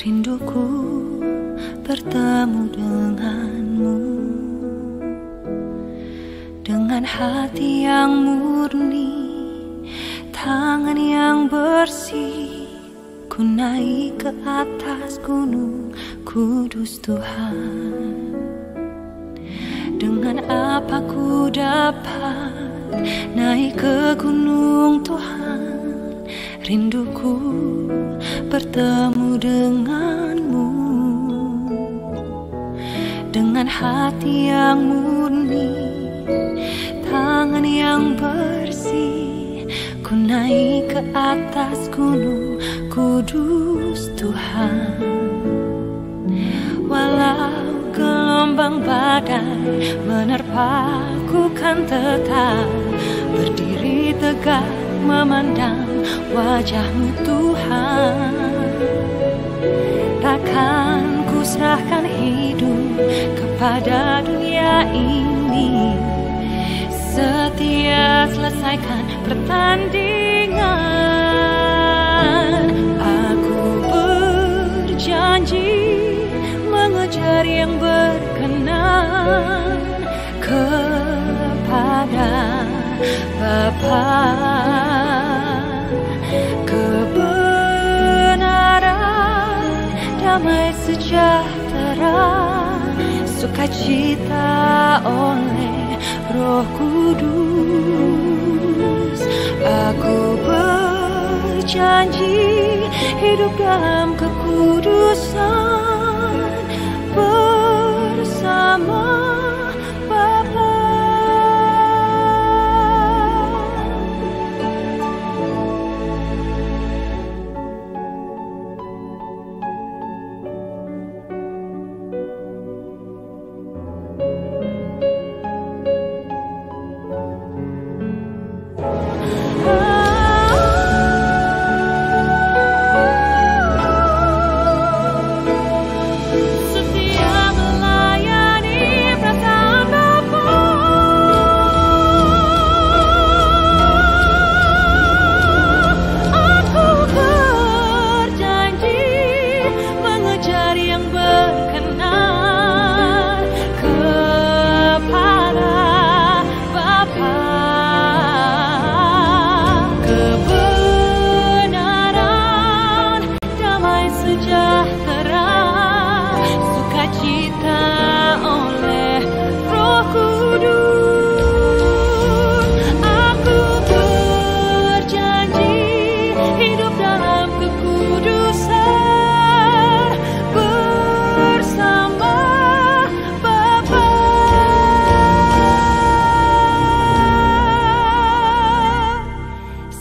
Rinduku bertemu denganmu, dengan hati yang murni, tangan yang bersih. Ku naik ke atas gunung kudus Tuhan. Dengan apa ku dapat naik ke gunung Tuhan? Rinduku bertemu denganmu, dengan hati yang murni, tangan yang bersih. Ku naik ke atas gunung kudus Tuhan. Walau gelombang badai menerpaku, kan tetap berdiri tegak memandang wajah-Mu Tuhan. Takkan ku serahkan hidup kepada dunia ini, setia selesaikan pertandingan. Aku berjanji mengejar yang berkenan kepada Bapa. Kebenaran, damai sejahtera, sukacita oleh Roh Kudus. Aku berjanji hidup dalam kekudusan bersama Bapa.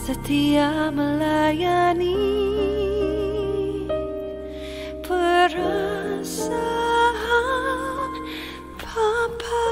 Setia melayani perasaan Bapa.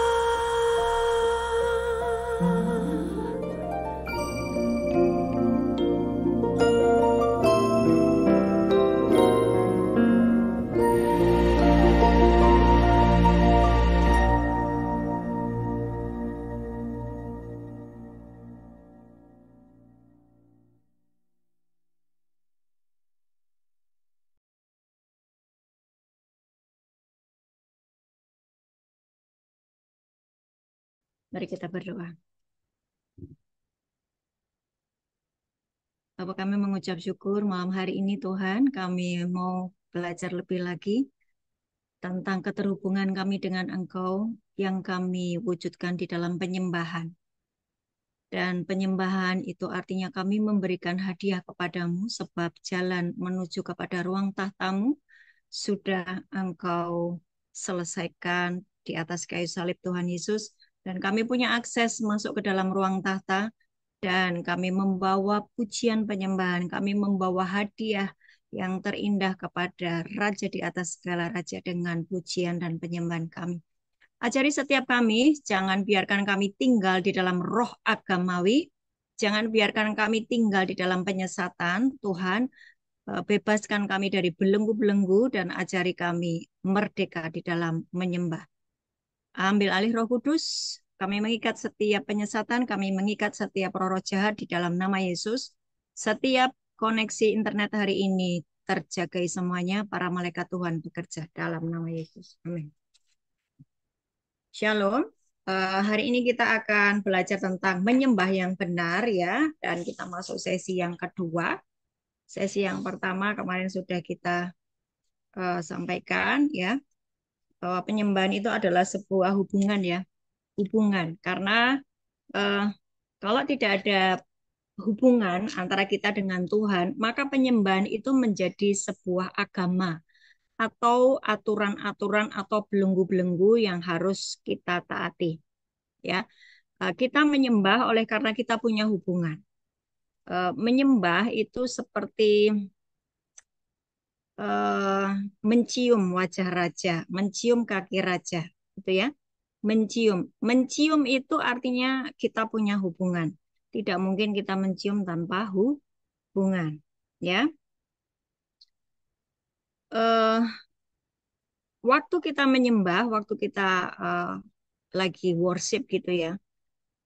Mari kita berdoa. Bapa, kami mengucap syukur malam hari ini Tuhan, kami mau belajar lebih lagi tentang keterhubungan kami dengan Engkau yang kami wujudkan di dalam penyembahan. Dan penyembahan itu artinya kami memberikan hadiah kepadamu, sebab jalan menuju kepada ruang tahta-Mu sudah Engkau selesaikan di atas kayu salib Tuhan Yesus. Dan kami punya akses masuk ke dalam ruang tahta, dan kami membawa pujian penyembahan, kami membawa hadiah yang terindah kepada Raja di atas segala raja dengan pujian dan penyembahan kami. Ajari setiap kami, jangan biarkan kami tinggal di dalam roh agamawi, jangan biarkan kami tinggal di dalam penyesatan. Tuhan, bebaskan kami dari belenggu-belenggu dan ajari kami merdeka di dalam menyembah. Ambil alih Roh Kudus, kami mengikat setiap penyesatan, kami mengikat setiap roh-roh jahat di dalam nama Yesus. Setiap koneksi internet hari ini terjagai semuanya, para malaikat Tuhan bekerja dalam nama Yesus. Amin. Shalom. Hari ini kita akan belajar tentang menyembah yang benar ya, dan kita masuk sesi yang kedua. Sesi yang pertama kemarin sudah kita sampaikan ya, bahwa penyembahan itu adalah sebuah hubungan ya, hubungan. Karena eh, kalau tidak ada hubungan antara kita dengan Tuhan, maka penyembahan itu menjadi sebuah agama atau aturan-aturan atau belenggu-belenggu yang harus kita taati. Ya, kita menyembah oleh karena kita punya hubungan. Menyembah itu seperti eh, mencium wajah raja, mencium kaki raja, gitu ya. Mencium, mencium itu artinya kita punya hubungan. Tidak mungkin kita mencium tanpa hubungan, ya. Eh, Waktu kita menyembah, waktu kita eh, lagi worship gitu ya.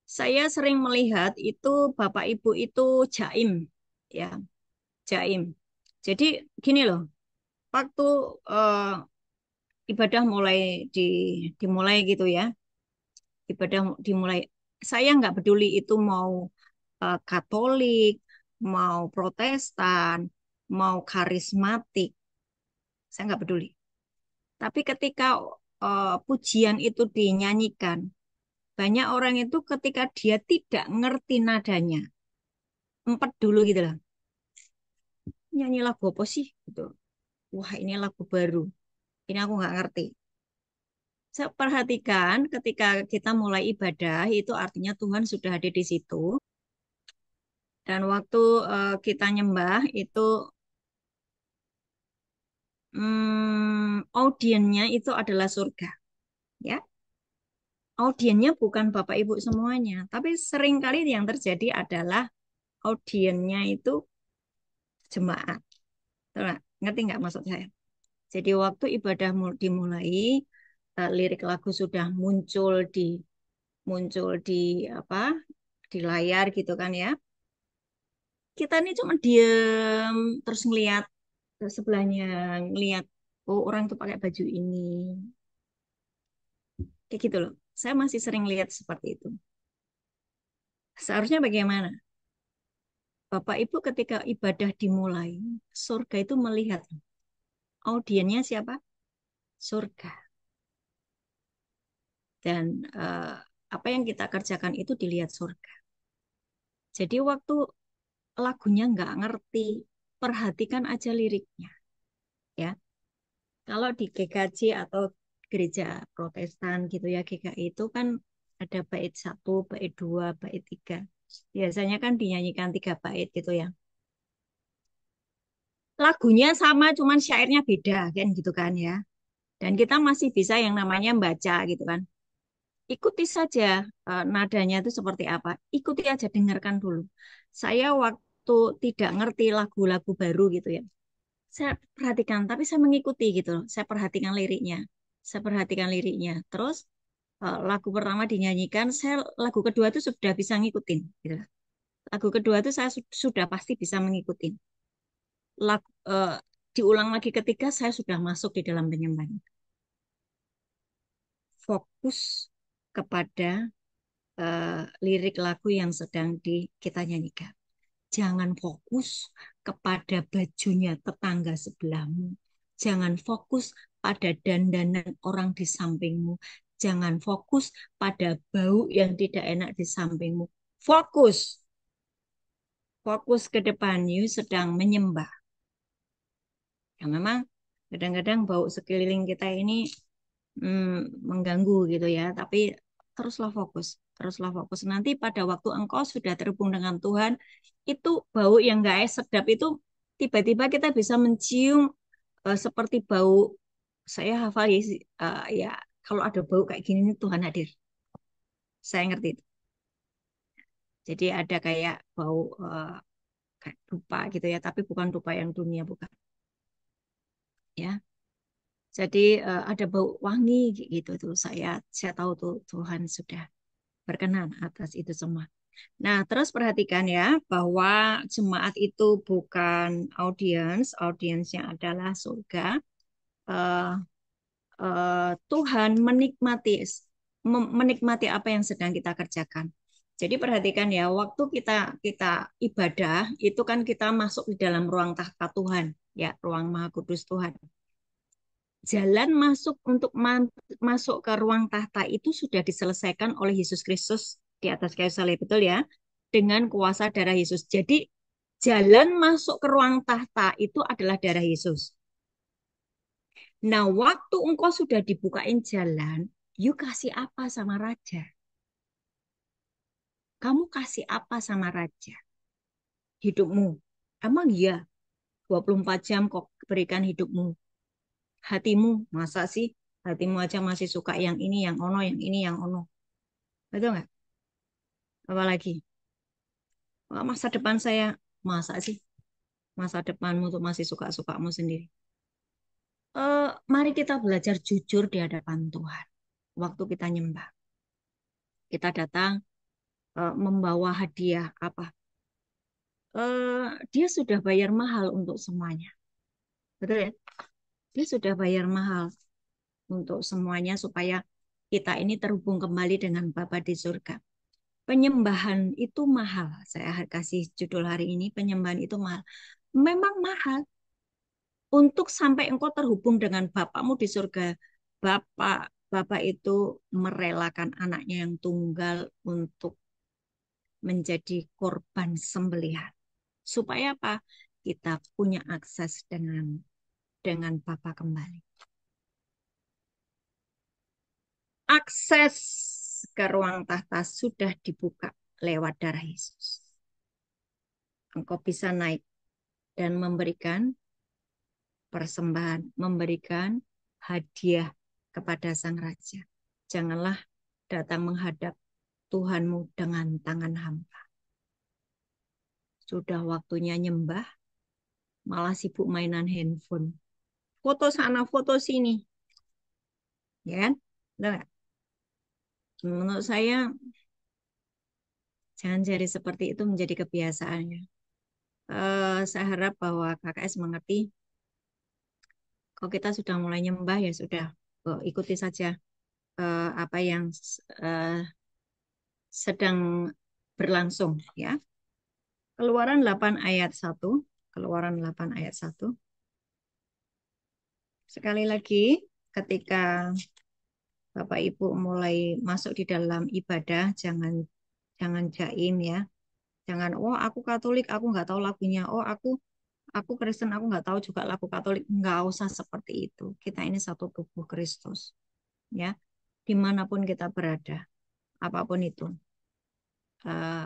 Saya sering melihat itu Bapak Ibu itu jaim, ya, jaim. Jadi gini loh, waktu eh, ibadah di dimulai gitu ya, ibadah dimulai. Saya nggak peduli itu mau Katolik, mau Protestan, mau karismatik, saya nggak peduli. Tapi ketika pujian itu dinyanyikan, banyak orang itu ketika dia tidak ngerti nadanya, empet dulu gitu lah. Nyanyi lagu apa sih? Gitu. Wah, ini lagu baru. Ini aku nggak ngerti. Saya perhatikan ketika kita mulai ibadah, itu artinya Tuhan sudah ada di situ. Dan waktu kita nyembah, itu audiennya itu adalah surga. Ya, audiennya bukan Bapak Ibu semuanya, tapi seringkali yang terjadi adalah audiennya itu jemaat. Tuh, ngerti nggak maksud saya? Jadi waktu ibadah dimulai, lirik lagu sudah muncul di apa di layar gitu kan ya. Kita ini cuma diem terus ngelihat ke sebelahnya, ngelihat oh orang itu pakai baju ini, kayak gitu loh. Saya masih sering lihat seperti itu. Seharusnya bagaimana? Bapak Ibu ketika ibadah dimulai, surga itu melihat audiennya siapa? Surga. Dan apa yang kita kerjakan itu dilihat surga. Jadi waktu lagunya nggak ngerti, perhatikan aja liriknya. Ya, kalau di GKJ atau gereja Protestan gitu ya, GKI itu kan ada bait satu, bait dua, bait tiga. Biasanya kan dinyanyikan 3 bait gitu ya. Lagunya sama, cuman syairnya beda kan gitu kan ya. Dan kita masih bisa yang namanya baca gitu kan. Ikuti saja nadanya itu seperti apa. Ikuti aja, dengarkan dulu. Saya waktu tidak ngerti lagu-lagu baru gitu ya. Saya perhatikan, tapi saya mengikuti gitu loh. Saya perhatikan liriknya. Saya perhatikan liriknya. Terus lagu pertama dinyanyikan, saya lagu kedua itu sudah bisa ngikutin. Gitu. Lagu kedua itu saya sudah pasti bisa mengikuti. Lagu, diulang lagi ketiga, saya sudah masuk di dalam penyembahan. Fokus kepada lirik lagu yang sedang kita nyanyikan. Jangan fokus kepada bajunya tetangga sebelahmu. Jangan fokus pada dandanan orang di sampingmu. Jangan fokus pada bau yang tidak enak di sampingmu. Fokus. Fokus ke depan. You sedang menyembah. Ya memang kadang-kadang bau sekeliling kita ini mengganggu gitu ya. Tapi teruslah fokus. Teruslah fokus. Nanti pada waktu engkau sudah terhubung dengan Tuhan, itu bau yang gak sedap itu tiba-tiba kita bisa mencium seperti bau. Saya hafal ya, ya kalau ada bau kayak gini nih, Tuhan hadir. Saya ngerti itu. Jadi ada kayak bau kayak dupa gitu ya, tapi bukan dupa yang dunia, bukan. Ya, jadi ada bau wangi gitu tuh. Saya tahu tuh Tuhan sudah berkenan atas itu semua. Nah, terus perhatikan ya bahwa jemaat itu bukan audiens, audiensnya adalah surga. Eh, Tuhan menikmati apa yang sedang kita kerjakan. Jadi perhatikan ya, waktu kita kita ibadah itu kan kita masuk di dalam ruang tahta Tuhan, ya, ruang Maha Kudus Tuhan. Jalan masuk untuk masuk ke ruang tahta itu sudah diselesaikan oleh Yesus Kristus di atas kayu salib, betul ya? Dengan kuasa darah Yesus. Jadi jalan masuk ke ruang tahta itu adalah darah Yesus. Nah, waktu engkau sudah dibukain jalan, you kasih apa sama raja? Kamu kasih apa sama raja? Hidupmu. Emang iya, 24 jam kok berikan hidupmu. Hatimu, masa sih? Hatimu aja masih suka yang ini, yang ono, yang ini, yang ono. Betul nggak? Apalagi, masa depan saya, masa sih? Masa depanmu tuh masih suka-sukamu sendiri. Mari kita belajar jujur di hadapan Tuhan. Waktu kita nyembah, kita datang membawa hadiah apa? Dia sudah bayar mahal untuk semuanya. Betul ya? Dia sudah bayar mahal untuk semuanya supaya kita ini terhubung kembali dengan Bapa di surga. Penyembahan itu mahal. Saya kasih judul hari ini, penyembahan itu mahal. Memang mahal. Untuk sampai engkau terhubung dengan Bapamu di surga, Bapak itu merelakan anaknya yang tunggal untuk menjadi korban sembelihan. Supaya apa? Kita punya akses dengan Bapa kembali. Akses ke ruang tahta sudah dibuka lewat darah Yesus. Engkau bisa naik dan memberikan persembahan, memberikan hadiah kepada Sang Raja. Janganlah datang menghadap Tuhanmu dengan tangan hampa. Sudah waktunya nyembah, malah sibuk mainan handphone. Foto sana, foto sini. Ya kan? Enggak? Menurut saya, jangan jadi seperti itu menjadi kebiasaannya. Saya harap bahwa KKS mengerti, kalau kita sudah mulai nyembah, ya sudah, ikuti saja apa yang eh, sedang berlangsung. Ya. Keluaran 8 ayat 1. Keluaran 8 ayat 1. Sekali lagi, ketika Bapak Ibu mulai masuk di dalam ibadah, jangan jangan jaim ya. Jangan, oh aku Katolik, aku nggak tahu lagunya. Oh aku Kristen, aku nggak tahu juga lagu Katolik. Nggak usah seperti itu. Kita ini satu tubuh Kristus, ya. Dimanapun kita berada, apapun itu, eh,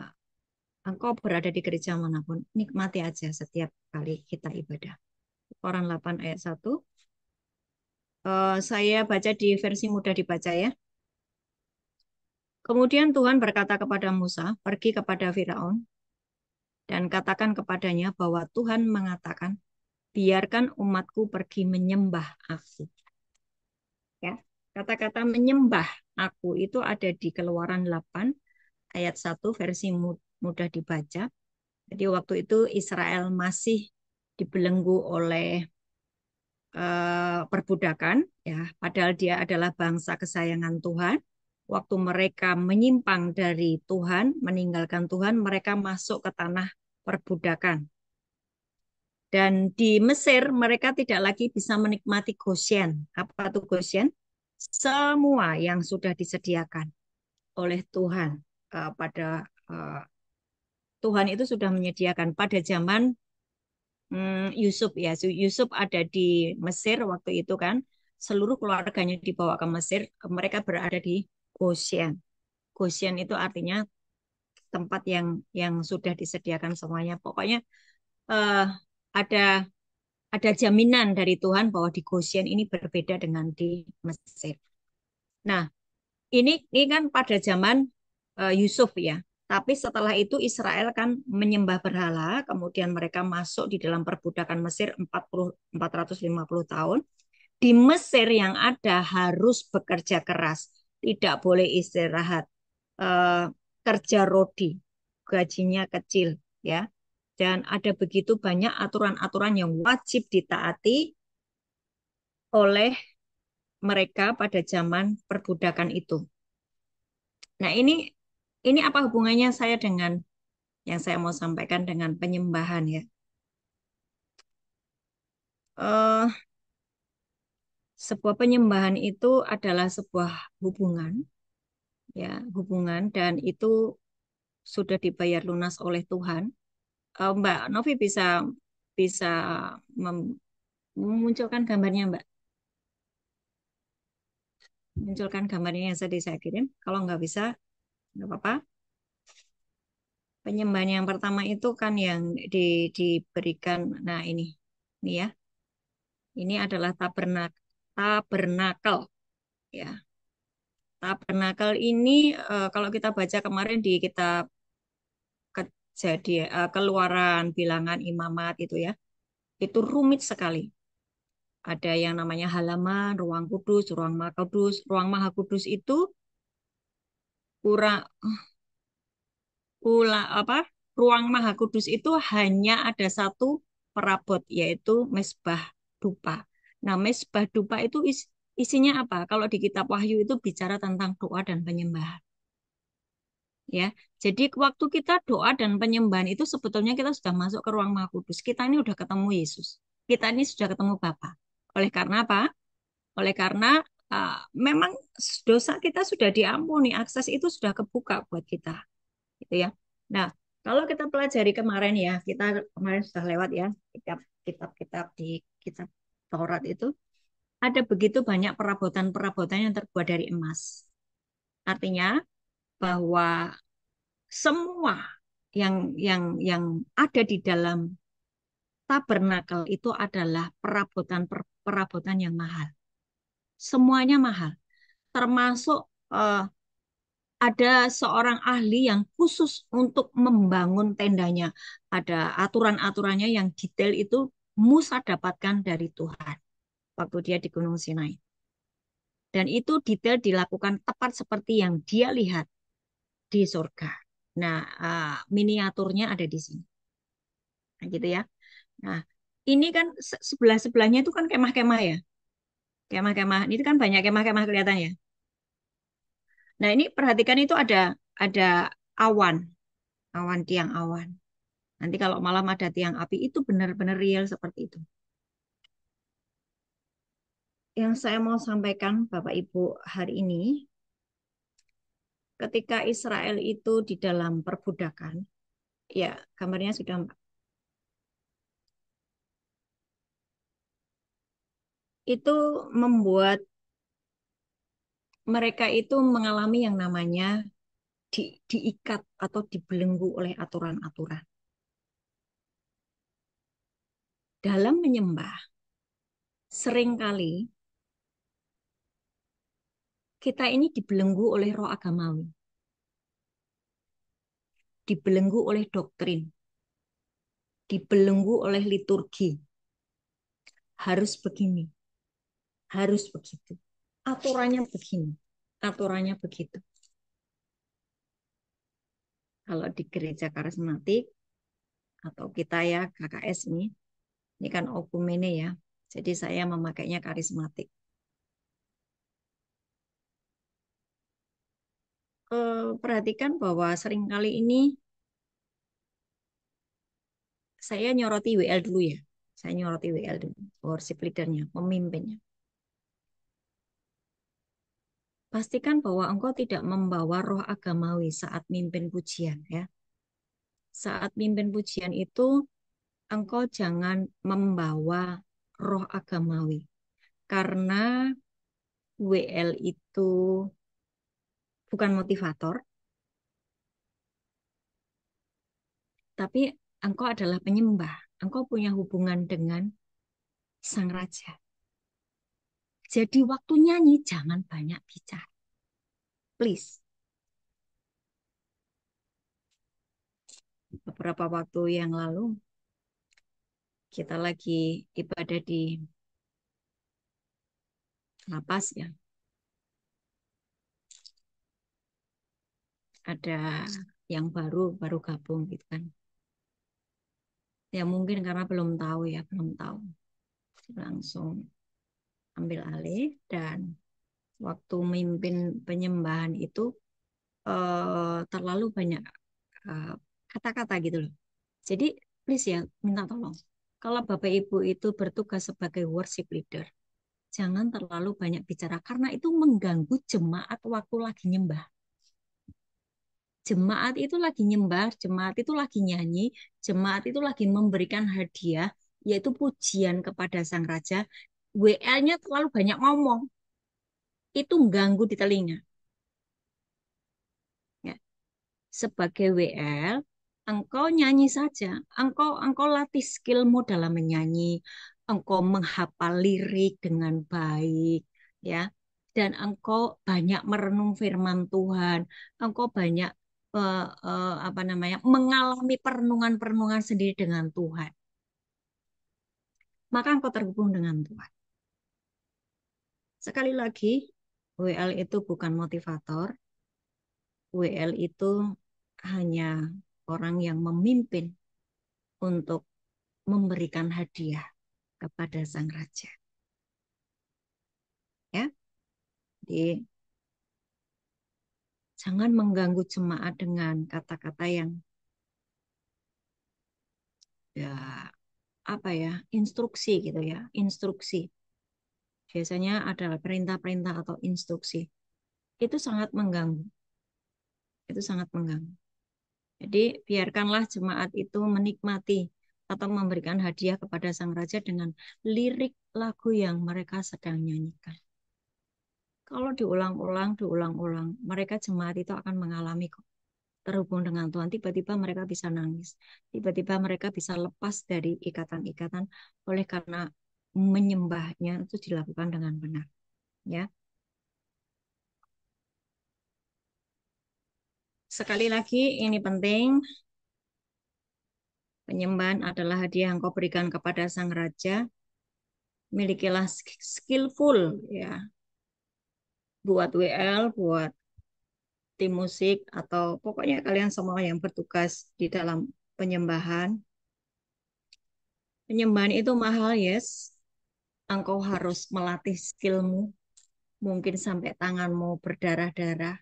engkau berada di gereja manapun, nikmati aja setiap kali kita ibadah. Orang 8 ayat 1. Saya baca di versi mudah dibaca ya. Kemudian Tuhan berkata kepada Musa, pergi kepada Firaun dan katakan kepadanya bahwa Tuhan mengatakan, biarkan umatku pergi menyembah aku. Ya, kata-kata menyembah aku itu ada di Keluaran 8 ayat 1 versi mudah dibaca. Jadi waktu itu Israel masih dibelenggu oleh perbudakan, ya, padahal dia adalah bangsa kesayangan Tuhan. Waktu mereka menyimpang dari Tuhan, meninggalkan Tuhan, mereka masuk ke tanah perbudakan. Dan di Mesir mereka tidak lagi bisa menikmati Goshen. Apa itu Goshen? Semua yang sudah disediakan oleh Tuhan pada Tuhan itu sudah menyediakan pada zaman Yusuf ya. Yusuf ada di Mesir waktu itu kan. Seluruh keluarganya dibawa ke Mesir. Mereka berada di Goshen. Goshen itu artinya tempat yang sudah disediakan semuanya. Pokoknya eh, ada ada jaminan dari Tuhan bahwa di Goshen ini berbeda dengan di Mesir. Nah, ini kan pada zaman Yusuf ya. Tapi setelah itu Israel kan menyembah berhala, kemudian mereka masuk di dalam perbudakan Mesir 450 tahun. Di Mesir yang ada harus bekerja keras, tidak boleh istirahat, eh, kerja rodi. gajinya kecil, ya. Dan ada begitu banyak aturan-aturan yang wajib ditaati oleh mereka pada zaman perbudakan itu. Nah, ini apa hubungannya saya dengan yang saya mau sampaikan dengan penyembahan ya? Eh, Sebuah penyembahan itu adalah sebuah hubungan, ya, hubungan dan itu sudah dibayar lunas oleh Tuhan. Mbak Novi bisa bisa memunculkan gambarnya, Mbak. Munculkan gambarnya yang tadi saya kirim. Kalau nggak bisa, nggak apa-apa. Penyembahan yang pertama itu kan yang diberikan, nah ini ya, ini adalah tabernakel, ya. Tabernakel ini kalau kita baca kemarin di kitab Kejadian, Keluaran, Bilangan, Imamat itu ya, itu rumit sekali. Ada yang namanya halaman, ruang kudus, ruang maha kudus. Ruang maha kudus itu kurang apa? Ruang maha kudus itu hanya ada satu perabot yaitu mesbah dupa. Nah, mesbah dupa itu isinya apa? Kalau di kitab Wahyu itu bicara tentang doa dan penyembahan. Ya, jadi waktu kita doa dan penyembahan itu sebetulnya kita sudah masuk ke ruang maha kudus. Kita ini sudah ketemu Yesus. Kita ini sudah ketemu Bapa. Oleh karena apa? Oleh karena memang dosa kita sudah diampuni, akses itu sudah kebuka buat kita, gitu ya. Nah, kalau kita pelajari kemarin ya, kita kemarin sudah lewat ya kitab-kitab di kitab Taurat itu ada begitu banyak perabotan-perabotan yang terbuat dari emas. Artinya bahwa semua yang ada di dalam tabernakel itu adalah perabotan yang mahal. Semuanya mahal, termasuk eh, ada seorang ahli yang khusus untuk membangun tendanya. Ada aturan-aturannya yang detail itu Musa dapatkan dari Tuhan waktu dia di Gunung Sinai. Dan itu detail dilakukan tepat seperti yang dia lihat di surga. Nah, miniaturnya ada di sini. Nah, gitu ya. Nah, ini kan sebelah-sebelahnya itu kan kemah-kemah ya. Kemah-kemah. Ini kan banyak kemah-kemah kelihatan ya. Nah, ini perhatikan itu ada awan, tiang awan. Nanti kalau malam ada tiang api itu benar-benar real seperti itu. Yang saya mau sampaikan Bapak Ibu hari ini, ketika Israel itu di dalam perbudakan, ya gambarnya sudah itu membuat mereka itu mengalami yang namanya diikat atau dibelenggu oleh aturan-aturan. Dalam menyembah, seringkali kita ini dibelenggu oleh roh agamawi, dibelenggu oleh doktrin, dibelenggu oleh liturgi. Harus begini, harus begitu. Aturannya begini, aturannya begitu. Kalau di gereja karismatik atau kita ya KKS ini kan okumene ya. Jadi saya memakainya karismatik. Perhatikan bahwa seringkali ini saya nyoroti WL dulu ya. Saya nyoroti WL dulu, worship leadernya, pemimpinnya. Pastikan bahwa engkau tidak membawa roh agamawi saat mimpin pujian ya. Saat mimpin pujian itu engkau jangan membawa roh agamawi. Karena WL itu bukan motivator, tapi engkau adalah penyembah. Engkau punya hubungan dengan Sang Raja. Jadi waktu nyanyi jangan banyak bicara. Please. Beberapa waktu yang lalu kita lagi ibadah di lapas ya. Ada yang baru baru gabung gitu kan. Ya mungkin karena belum tahu ya, belum tahu. Langsung ambil alih dan waktu memimpin penyembahan itu terlalu banyak eh, kata-kata gitu loh. Jadi please ya, minta tolong. Kalau Bapak Ibu itu bertugas sebagai worship leader, jangan terlalu banyak bicara karena itu mengganggu jemaat waktu lagi nyembah. Jemaat itu lagi nyembah, jemaat itu lagi nyanyi, jemaat itu lagi memberikan hadiah, yaitu pujian kepada Sang Raja. WL-nya terlalu banyak ngomong, itu mengganggu di telinga. Ya. Sebagai WL, engkau nyanyi saja, engkau latih skillmu dalam menyanyi, engkau menghafal lirik dengan baik, ya, dan engkau banyak merenung firman Tuhan, engkau banyak apa namanya mengalami perenungan-perenungan sendiri dengan Tuhan, maka engkau terhubung dengan Tuhan. Sekali lagi, WL itu bukan motivator, WL itu hanya orang yang memimpin untuk memberikan hadiah kepada sang raja. Ya, jadi jangan mengganggu jemaat dengan kata-kata yang ya apa ya, instruksi gitu ya, instruksi. Biasanya adalah perintah-perintah atau instruksi. Itu sangat mengganggu. Itu sangat mengganggu. Jadi biarkanlah jemaat itu menikmati atau memberikan hadiah kepada sang raja dengan lirik lagu yang mereka sedang nyanyikan. Kalau diulang-ulang, mereka jemaat itu akan mengalami kok terhubung dengan Tuhan. Tiba-tiba mereka bisa nangis. Tiba-tiba mereka bisa lepas dari ikatan-ikatan oleh karena menyembahnya itu dilakukan dengan benar. Ya, sekali lagi ini penting. Penyembahan adalah hadiah yang kau berikan kepada Sang Raja. Milikilah skillful ya buat WL, buat tim musik atau pokoknya kalian semua yang bertugas di dalam penyembahan. Penyembahan itu mahal, yes. Engkau harus melatih skillmu, mungkin sampai tanganmu berdarah-darah,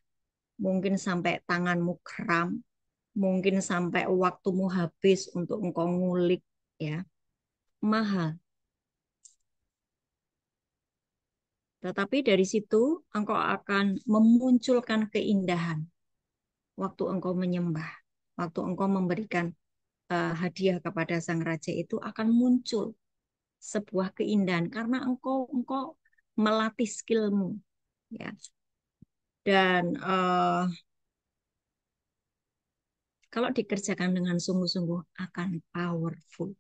mungkin sampai tanganmu kram, mungkin sampai waktumu habis untuk engkau ngulik, ya. Mahal. Tetapi dari situ engkau akan memunculkan keindahan waktu engkau menyembah, waktu engkau memberikan hadiah kepada Sang Raja itu akan muncul sebuah keindahan karena engkau melatih skillmu, ya. Dan kalau dikerjakan dengan sungguh-sungguh akan powerful,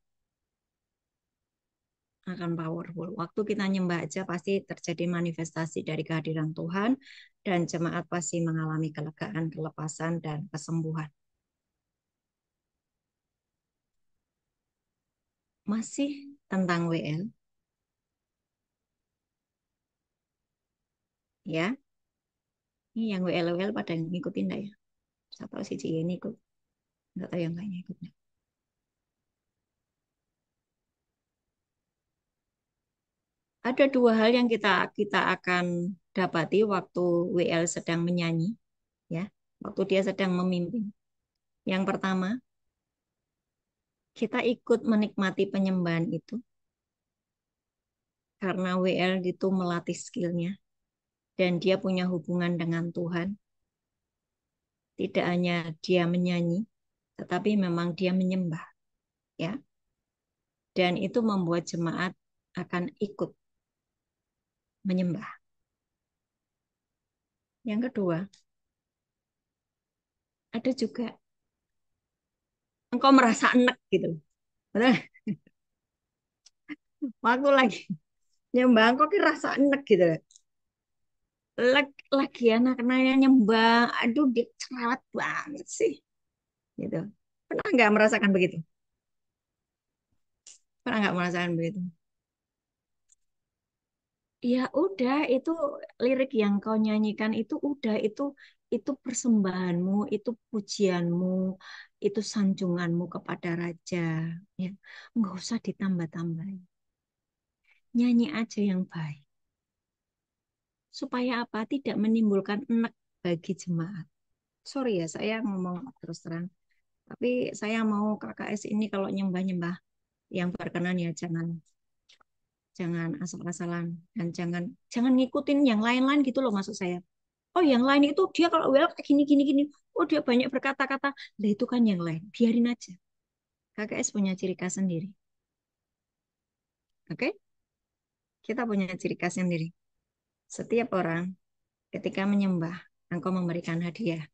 akan powerful. Waktu kita nyembah aja pasti terjadi manifestasi dari kehadiran Tuhan dan jemaat pasti mengalami kelegaan, kelepasan dan kesembuhan. Masih tentang WL, ya. Ini yang WL pada yang ngikutin enggak ya? Saya tahu si Cie ini ikut, enggak tahu yang lainnya ikut enggak. Ada dua hal yang kita kita akan dapati waktu WL sedang menyanyi, ya. Waktu dia sedang memimpin. Yang pertama, kita ikut menikmati penyembahan itu karena WL itu melatih skillnya dan dia punya hubungan dengan Tuhan. Tidak hanya dia menyanyi, tetapi memang dia menyembah, ya. Dan itu membuat jemaat akan ikut menyembah. Yang kedua, ada juga engkau merasa enek gitu. Betul? Waktu lagi nyembah, engkau kira rasa enek gitu. Lagi anak-anaknya nyembah, aduh dia cerewet banget sih. Gitu. Pernah nggak merasakan begitu? Pernah nggak merasakan begitu? Ya udah, itu lirik yang kau nyanyikan itu udah itu itu persembahanmu, itu pujianmu, itu sanjunganmu kepada Raja. Ya, nggak usah ditambah-tambahin. Nyanyi aja yang baik. Supaya apa? Tidak menimbulkan enek bagi jemaat. Sorry ya, saya ngomong terus terang. Tapi saya mau KKS ini kalau nyembah-nyembah yang berkenan ya jangan jangan asal-asalan dan jangan jangan ngikutin yang lain-lain gitu loh maksud saya. Oh, yang lain itu dia kalau well kayak gini gini gini. Oh, dia banyak berkata-kata. Lah itu kan yang lain. Biarin aja. KKS punya ciri khas sendiri. Oke? Kita punya ciri khas sendiri. Setiap orang ketika menyembah, engkau memberikan hadiah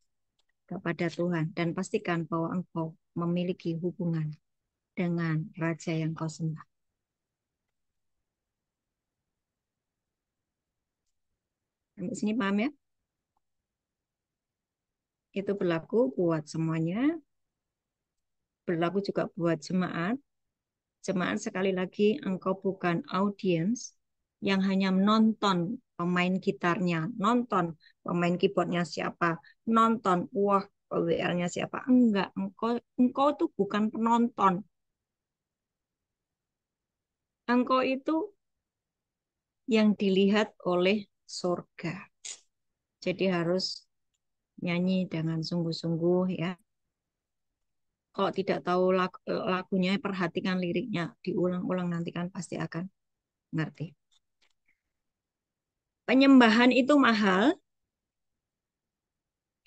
kepada Tuhan dan pastikan bahwa engkau memiliki hubungan dengan Raja yang kau sembah. Sampai sini paham ya? Itu berlaku buat semuanya, berlaku juga buat jemaat. Jemaat sekali lagi, engkau bukan audiens yang hanya menonton pemain gitarnya, nonton pemain keyboardnya siapa, nonton, wah, WR-nya siapa. Enggak, engkau tuh bukan penonton. Engkau itu yang dilihat oleh surga. Jadi harus nyanyi dengan sungguh-sungguh ya. Kalau tidak tahu lagunya, perhatikan liriknya, diulang-ulang nanti kan pasti akan ngerti. Penyembahan itu mahal.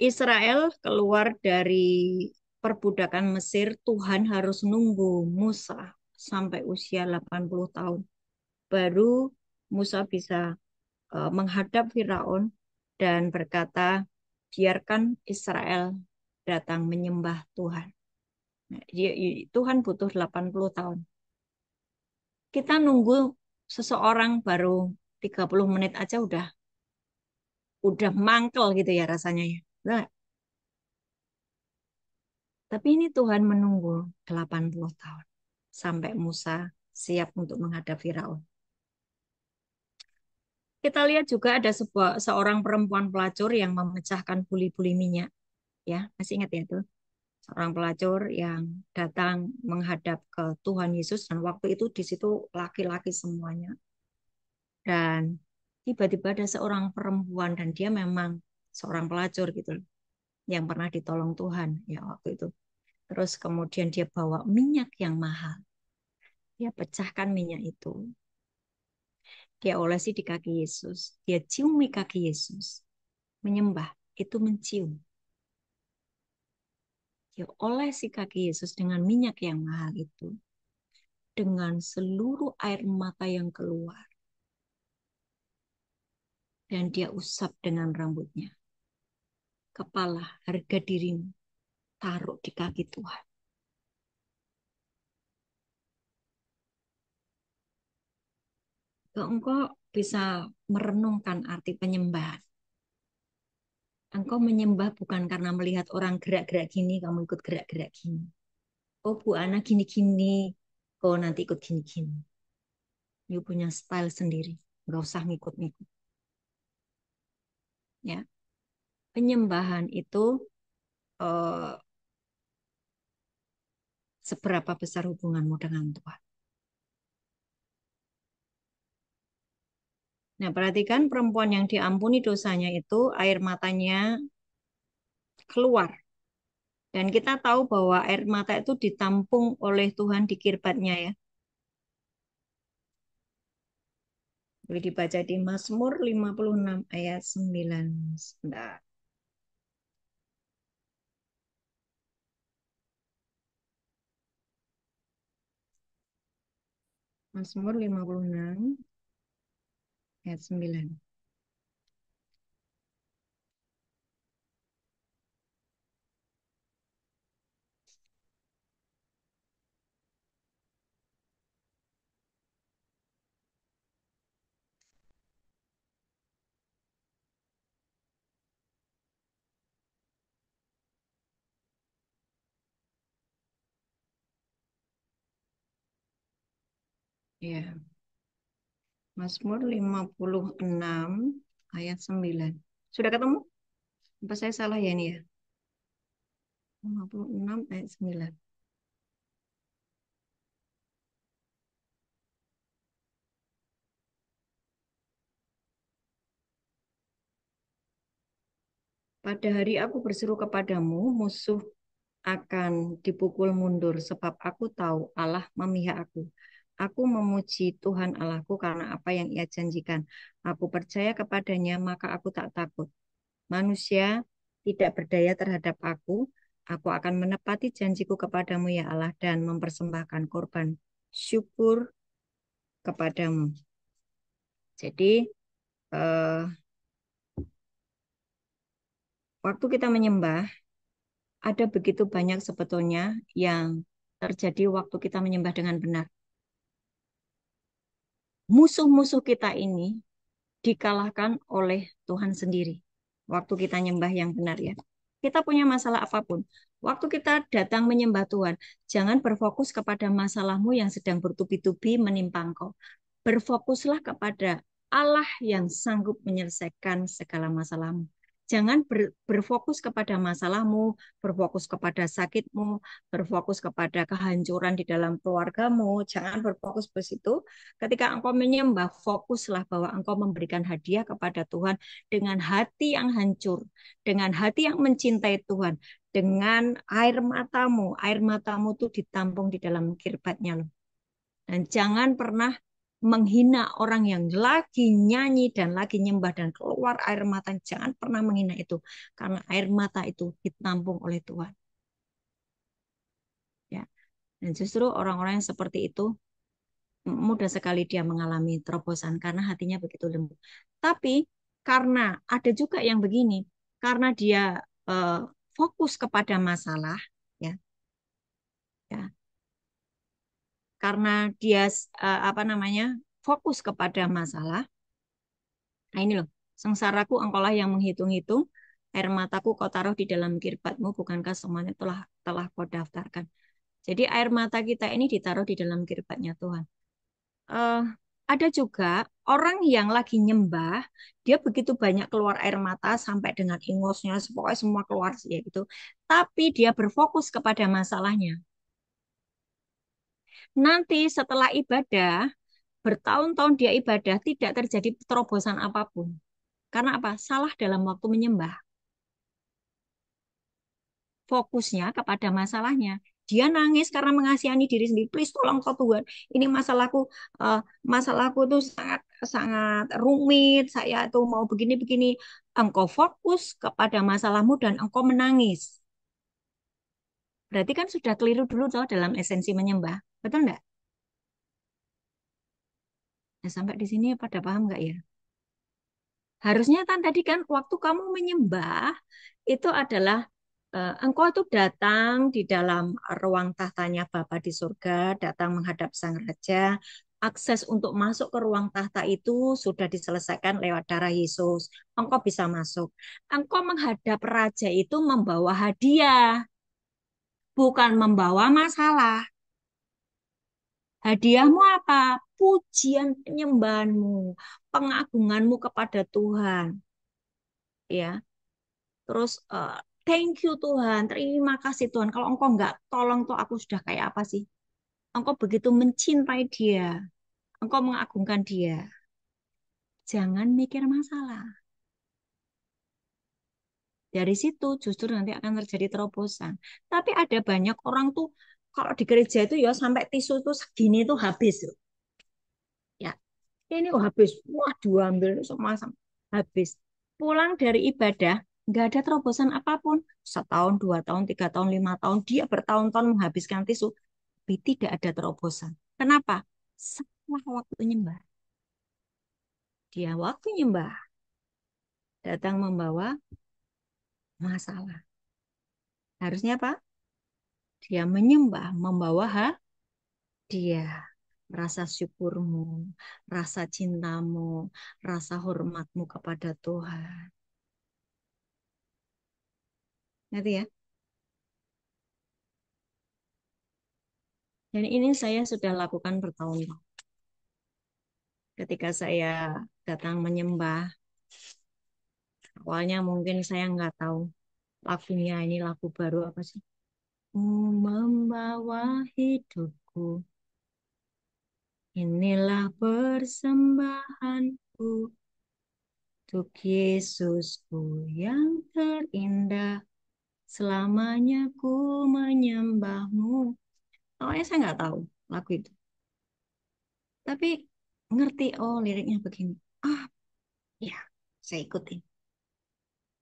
Israel keluar dari perbudakan Mesir, Tuhan harus nunggu Musa sampai usia 80 tahun. Baru Musa bisa menghadap Firaun dan berkata, biarkan Israel datang menyembah Tuhan. Nah, Tuhan butuh 80 tahun. Kita nunggu seseorang baru 30 menit aja udah mangkel gitu ya rasanya ya. Nah, tapi ini Tuhan menunggu 80 tahun sampai Musa siap untuk menghadap Firaun. Kita lihat juga ada seorang perempuan pelacur yang memecahkan buli-buli minyak. Ya, masih ingat ya itu? Seorang pelacur yang datang menghadap ke Tuhan Yesus dan waktu itu di situ laki-laki semuanya. Dan tiba-tiba ada seorang perempuan dan dia memang seorang pelacur gitu loh, yang pernah ditolong Tuhan ya waktu itu. Terus kemudian dia bawa minyak yang mahal. Dia pecahkan minyak itu. Dia olesi di kaki Yesus. Dia ciumi kaki Yesus. Menyembah itu mencium. Dia olesi kaki Yesus dengan minyak yang mahal itu. Dengan seluruh air mata yang keluar. Dan dia usap dengan rambutnya. Kepala, harga dirimu, taruh di kaki Tuhan. Engkau bisa merenungkan arti penyembahan. Engkau menyembah bukan karena melihat orang gerak-gerak gini, kamu ikut gerak-gerak gini. Oh, Bu Ana gini-gini, kau nanti ikut gini-gini. You punya style sendiri, nggak usah ngikut-ngikut. Ya, penyembahan itu eh, seberapa besar hubunganmu dengan Tuhan. Nah, perhatikan perempuan yang diampuni dosanya itu air matanya keluar. Dan kita tahu bahwa air mata itu ditampung oleh Tuhan di kirbatnya ya. Boleh dibaca di Mazmur 56 ayat 9. Sebentar. Mazmur 56 ayat 9. Ya, Mazmur 56 ayat 9. Sudah ketemu? Apa saya salah ya ini ya? 56 ayat 9. Pada hari aku berseru kepadamu, musuh akan dipukul mundur, sebab aku tahu Allah memihak aku. Aku memuji Tuhan Allahku karena apa yang Ia janjikan. Aku percaya kepadanya, maka aku tak takut. Manusia tidak berdaya terhadap aku. Aku akan menepati janjiku kepadamu, ya Allah, dan mempersembahkan korban syukur kepadamu. Jadi, eh, waktu kita menyembah, ada begitu banyak sebetulnya yang terjadi waktu kita menyembah dengan benar. Musuh-musuh kita ini dikalahkan oleh Tuhan sendiri. Waktu kita nyembah yang benar ya. Kita punya masalah apapun. Waktu kita datang menyembah Tuhan, jangan berfokus kepada masalahmu yang sedang bertubi-tubi menimpa engkau. Berfokuslah kepada Allah yang sanggup menyelesaikan segala masalahmu. Jangan berfokus kepada masalahmu, berfokus kepada sakitmu, berfokus kepada kehancuran di dalam keluargamu. Jangan berfokus ke situ. Ketika engkau menyembah, fokuslah bahwa engkau memberikan hadiah kepada Tuhan dengan hati yang hancur, dengan hati yang mencintai Tuhan, dengan air matamu itu ditampung di dalam kirbatnya loh. Dan jangan pernah menghina orang yang lagi nyanyi dan lagi nyembah dan keluar air mata. Jangan pernah menghina itu. Karena air mata itu ditampung oleh Tuhan. Ya. Dan justru orang-orang yang seperti itu mudah sekali dia mengalami terobosan karena hatinya begitu lembut. Tapi karena ada juga yang begini, karena dia eh, fokus kepada masalah, ya, ya, karena dia apa namanya fokus kepada masalah. Nah ini loh, sengsaraku engkaulah yang menghitung-hitung, air mataku kau taruh di dalam kirbatmu, bukankah semuanya telah kau daftarkan. Jadi air mata kita ini ditaruh di dalam kirbatnya Tuhan. eh, ada juga orang yang lagi nyembah, dia begitu banyak keluar air mata sampai dengan ingusnya, pokoknya semua keluar sih ya gitu. Tapi dia berfokus kepada masalahnya. Nanti setelah ibadah, bertahun-tahun dia ibadah, tidak terjadi terobosan apapun. Karena apa? Salah dalam waktu menyembah. Fokusnya kepada masalahnya. Dia nangis karena mengasihani diri sendiri. Please tolong kau Tuhan. Ini masalahku, eh, masalahku itu sangat sangat rumit. Saya tuh mau begini-begini. Engkau fokus kepada masalahmu dan engkau menangis. Berarti kan sudah keliru dulu toh dalam esensi menyembah. Betul enggak? Nah, sampai di sini pada paham nggak ya? Harusnya kan tadi kan waktu kamu menyembah itu adalah engkau itu datang di dalam ruang tahtanya Bapa di surga, datang menghadap Sang Raja. Akses untuk masuk ke ruang tahta itu sudah diselesaikan lewat darah Yesus. Engkau bisa masuk. Engkau menghadap Raja itu membawa hadiah, bukan membawa masalah. Hadiahmu apa? Pujian penyembahanmu, pengagunganmu kepada Tuhan. Ya, terus thank you Tuhan, terima kasih Tuhan. Kalau engkau nggak tolong tuh aku sudah kayak apa sih? Engkau begitu mencintai dia, engkau mengagungkan dia. Jangan mikir masalah. Dari situ justru nanti akan terjadi terobosan. Tapi ada banyak orang tuh kalau di gereja itu ya sampai tisu tuh segini tuh habis. Ya, ini habis. Wah, diambil semua habis. Pulang dari ibadah, nggak ada terobosan apapun. Setahun, 2 tahun, 3 tahun, 5 tahun, dia bertahun-tahun menghabiskan tisu, tapi tidak ada terobosan. Kenapa? Setelah waktu nyembah. Dia waktu nyembah, datang membawa masalah. Harusnya apa? Dia menyembah, membawa dia. Rasa syukurmu, rasa cintamu, rasa hormatmu kepada Tuhan. Ngerti ya? Dan ini saya sudah lakukan bertahun-tahun. Ketika saya datang menyembah, Awalnya mungkin saya nggak tahu lagunya ini lagu baru apa sih? Membawa hidupku, inilah persembahanku untuk Yesusku yang terindah. Selamanya ku menyembahmu. Awalnya saya nggak tahu lagu itu. Tapi ngerti, oh liriknya begini. Ah, ya, saya ikutin.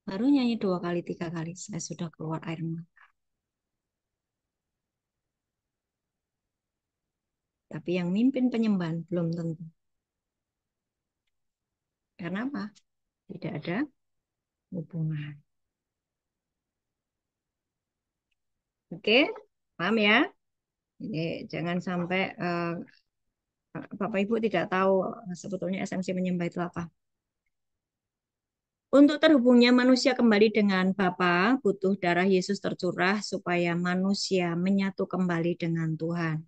Baru nyanyi 2 kali, 3 kali, saya sudah keluar air mata. Tapi yang mimpin penyembahan belum tentu. Karena apa? Tidak ada hubungan. Oke, paham ya? Jadi jangan sampai Bapak Ibu tidak tahu sebetulnya esensi menyembah itu apa. Untuk terhubungnya manusia kembali dengan Bapa, butuh darah Yesus tercurah supaya manusia menyatu kembali dengan Tuhan.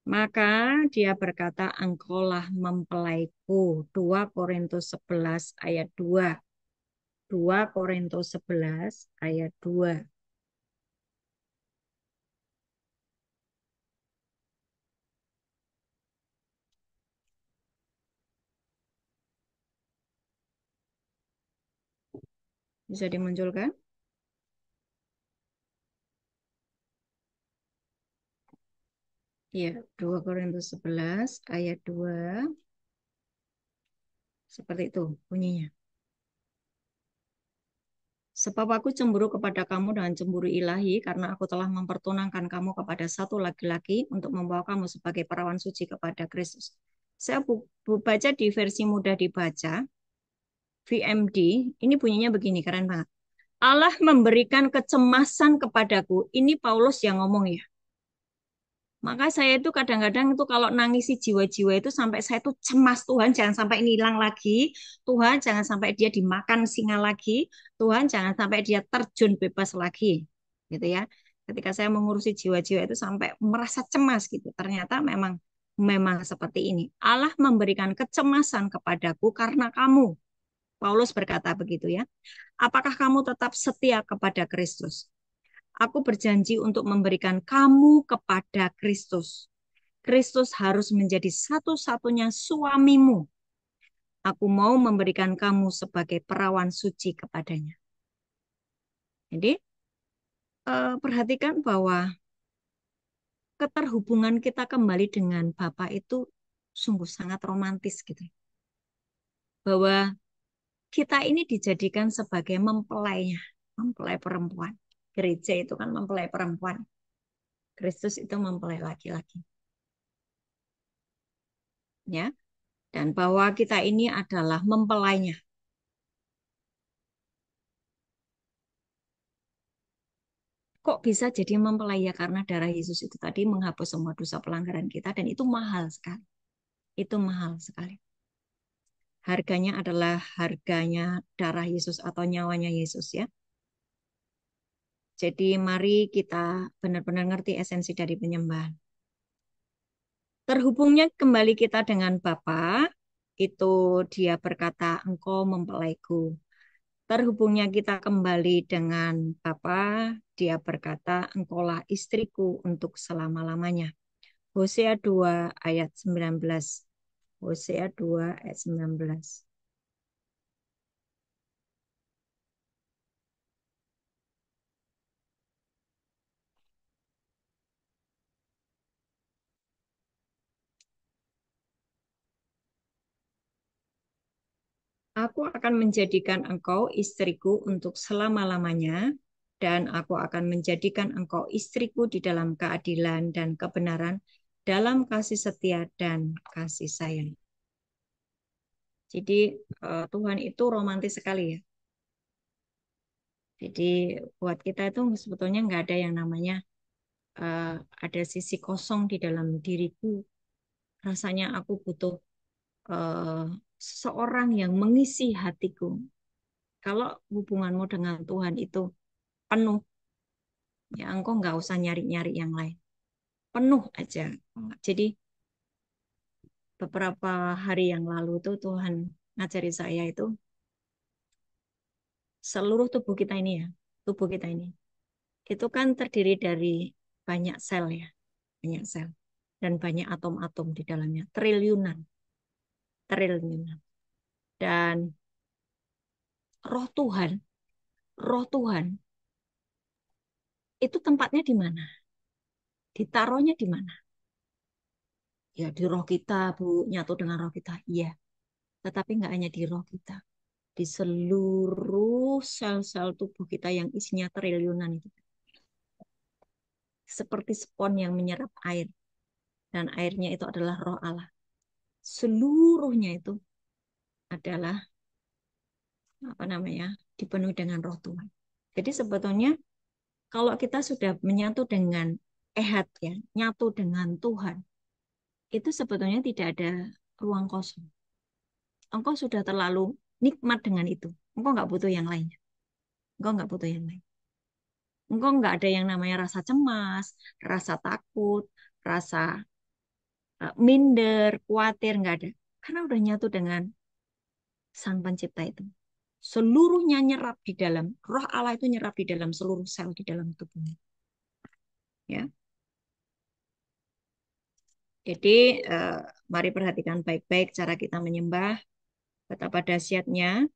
Maka dia berkata, engkaulah mempelaiku. 2 Korintus 11 ayat 2. 2 Korintus 11 ayat 2. Bisa dimunculkan? Ya, 2 Korintus 11 ayat 2. Seperti itu bunyinya. Sebab aku cemburu kepada kamu dengan cemburu ilahi karena aku telah mempertunangkan kamu kepada satu laki-laki untuk membawa kamu sebagai perawan suci kepada Kristus. Saya baca di versi mudah dibaca, VMD, ini bunyinya begini, keren banget. Allah memberikan kecemasan kepadaku. Ini Paulus yang ngomong ya. Maka saya itu kadang-kadang itu kalau nangisi jiwa-jiwa itu sampai saya itu cemas, Tuhan jangan sampai ini hilang lagi, Tuhan jangan sampai dia dimakan singa lagi, Tuhan jangan sampai dia terjun bebas lagi, gitu ya. Ketika saya mengurusi jiwa-jiwa itu sampai merasa cemas gitu. Ternyata memang memang seperti ini. Allah memberikan kecemasan kepadaku karena kamu. Paulus berkata begitu ya. Apakah kamu tetap setia kepada Kristus? Aku berjanji untuk memberikan kamu kepada Kristus. Kristus harus menjadi satu-satunya suamimu. Aku mau memberikan kamu sebagai perawan suci kepadanya. Jadi, perhatikan bahwa keterhubungan kita kembali dengan Bapa itu sungguh sangat romantis gitu. Bahwa kita ini dijadikan sebagai mempelainya, mempelai perempuan. Gereja itu kan mempelai perempuan. Kristus itu mempelai laki-laki. Ya, dan bahwa kita ini adalah mempelainya. Kok bisa jadi mempelai ya? Karena darah Yesus itu tadi menghapus semua dosa pelanggaran kita dan itu mahal sekali. Itu mahal sekali. Harganya adalah harganya darah Yesus atau nyawanya Yesus ya. Jadi mari kita benar-benar ngerti esensi dari penyembahan. Terhubungnya kembali kita dengan Bapa, itu dia berkata, engkau mempelaiku. Terhubungnya kita kembali dengan Bapa, dia berkata, engkaulah istriku untuk selama-lamanya. Hosea 2 ayat 19. Hosea 2 ayat 19. Aku akan menjadikan engkau istriku untuk selama-lamanya, dan aku akan menjadikan engkau istriku di dalam keadilan dan kebenaran, dalam kasih setia dan kasih sayang. Jadi Tuhan itu romantis sekali ya. Jadi buat kita itu sebetulnya nggak ada yang namanya eh, ada sisi kosong di dalam diriku. Rasanya aku butuh eh, seseorang yang mengisi hatiku. Kalau hubunganmu dengan Tuhan itu penuh, ya engkau nggak usah nyari-nyari yang lain. Penuh aja. Jadi beberapa hari yang lalu tuh Tuhan ngajari saya itu seluruh tubuh kita ini ya, tubuh kita ini, itu kan terdiri dari banyak sel ya, banyak sel. Dan banyak atom-atom di dalamnya, triliunan, triliunan. Dan roh Tuhan, roh Tuhan itu tempatnya di mana? Ditaruhnya di mana? Ya di roh kita, Bu, nyatu dengan roh kita. Iya, tetapi nggak hanya di roh kita. Di seluruh sel-sel tubuh kita yang isinya triliunan itu. Seperti spon yang menyerap air. Dan airnya itu adalah roh Allah. Seluruhnya itu adalah apa namanya? Dipenuhi dengan roh Tuhan. Jadi sebetulnya kalau kita sudah menyatu dengan ehad ya, nyatu dengan Tuhan, itu sebetulnya tidak ada ruang kosong. Engkau sudah terlalu nikmat dengan itu. Engkau nggak butuh yang lainnya. Engkau nggak butuh yang lain. Engkau nggak ada yang namanya rasa cemas, rasa takut, rasa minder, khawatir, nggak ada. Karena udah nyatu dengan Sang Pencipta itu. Seluruhnya nyerap di dalam, roh Allah itu nyerap di dalam seluruh sel di dalam tubuhnya. Ya. Jadi mari perhatikan baik-baik cara kita menyembah, betapa dahsyatnya.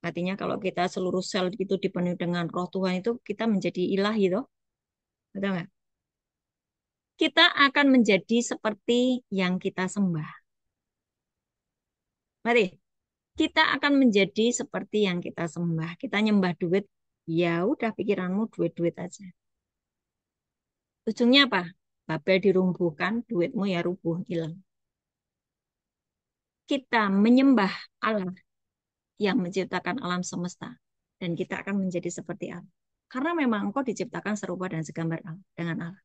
Artinya kalau kita seluruh sel itu dipenuhi dengan roh Tuhan itu kita menjadi ilahi toh. Betul nggak? Kita akan menjadi seperti yang kita sembah. Mari, kita akan menjadi seperti yang kita sembah. Kita nyembah duit, ya udah pikiranmu duit-duit aja. Ujungnya apa? Babel dirumbuhkan, duitmu ya rubuh, hilang. Kita menyembah Allah yang menciptakan alam semesta. Dan kita akan menjadi seperti Allah. Karena memang engkau diciptakan serupa dan segambar Allah, dengan Allah.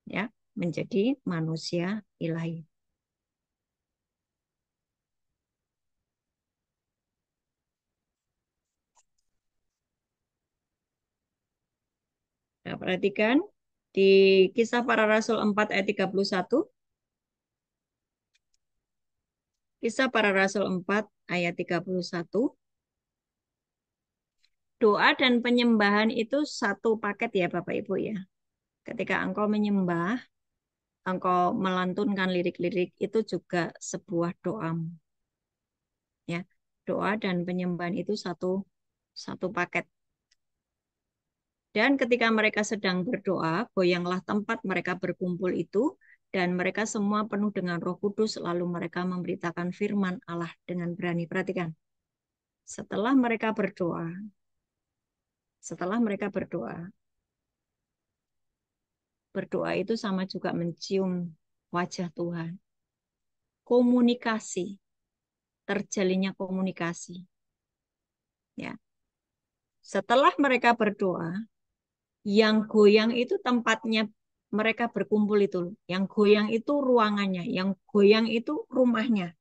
Ya, menjadi manusia ilahi. Nah, perhatikan di Kisah Para Rasul 4 ayat 31. Kisah Para Rasul 4 ayat 31. Doa dan penyembahan itu satu paket ya Bapak Ibu ya. Ketika engkau menyembah, engkau melantunkan lirik-lirik itu juga sebuah doamu. Ya, doa dan penyembahan itu satu satu paket. Dan ketika mereka sedang berdoa, goyanglah tempat mereka berkumpul itu, dan mereka semua penuh dengan Roh Kudus, lalu mereka memberitakan firman Allah dengan berani. Perhatikan, setelah mereka berdoa, setelah mereka berdoa, berdoa itu sama juga mencium wajah Tuhan. Komunikasi, terjalinnya komunikasi. Ya, setelah mereka berdoa, yang goyang itu tempatnya mereka berkumpul itu. Yang goyang itu ruangannya, yang goyang itu rumahnya.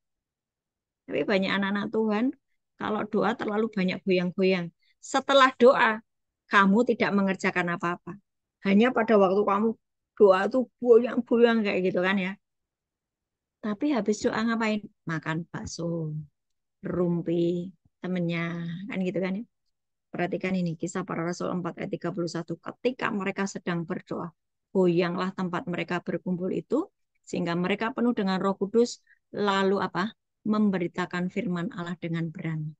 Tapi banyak anak-anak Tuhan, kalau doa terlalu banyak goyang-goyang. Setelah doa, kamu tidak mengerjakan apa-apa. Hanya pada waktu kamu doa tuh goyang-goyang kayak gitu kan ya. Tapi habis doa ngapain? Makan bakso, rumpi, temennya, kan gitu kan ya. Perhatikan ini, Kisah Para Rasul 4 ayat 31. Ketika mereka sedang berdoa, goyanglah tempat mereka berkumpul itu, sehingga mereka penuh dengan Roh Kudus, lalu apa? Memberitakan firman Allah dengan berani.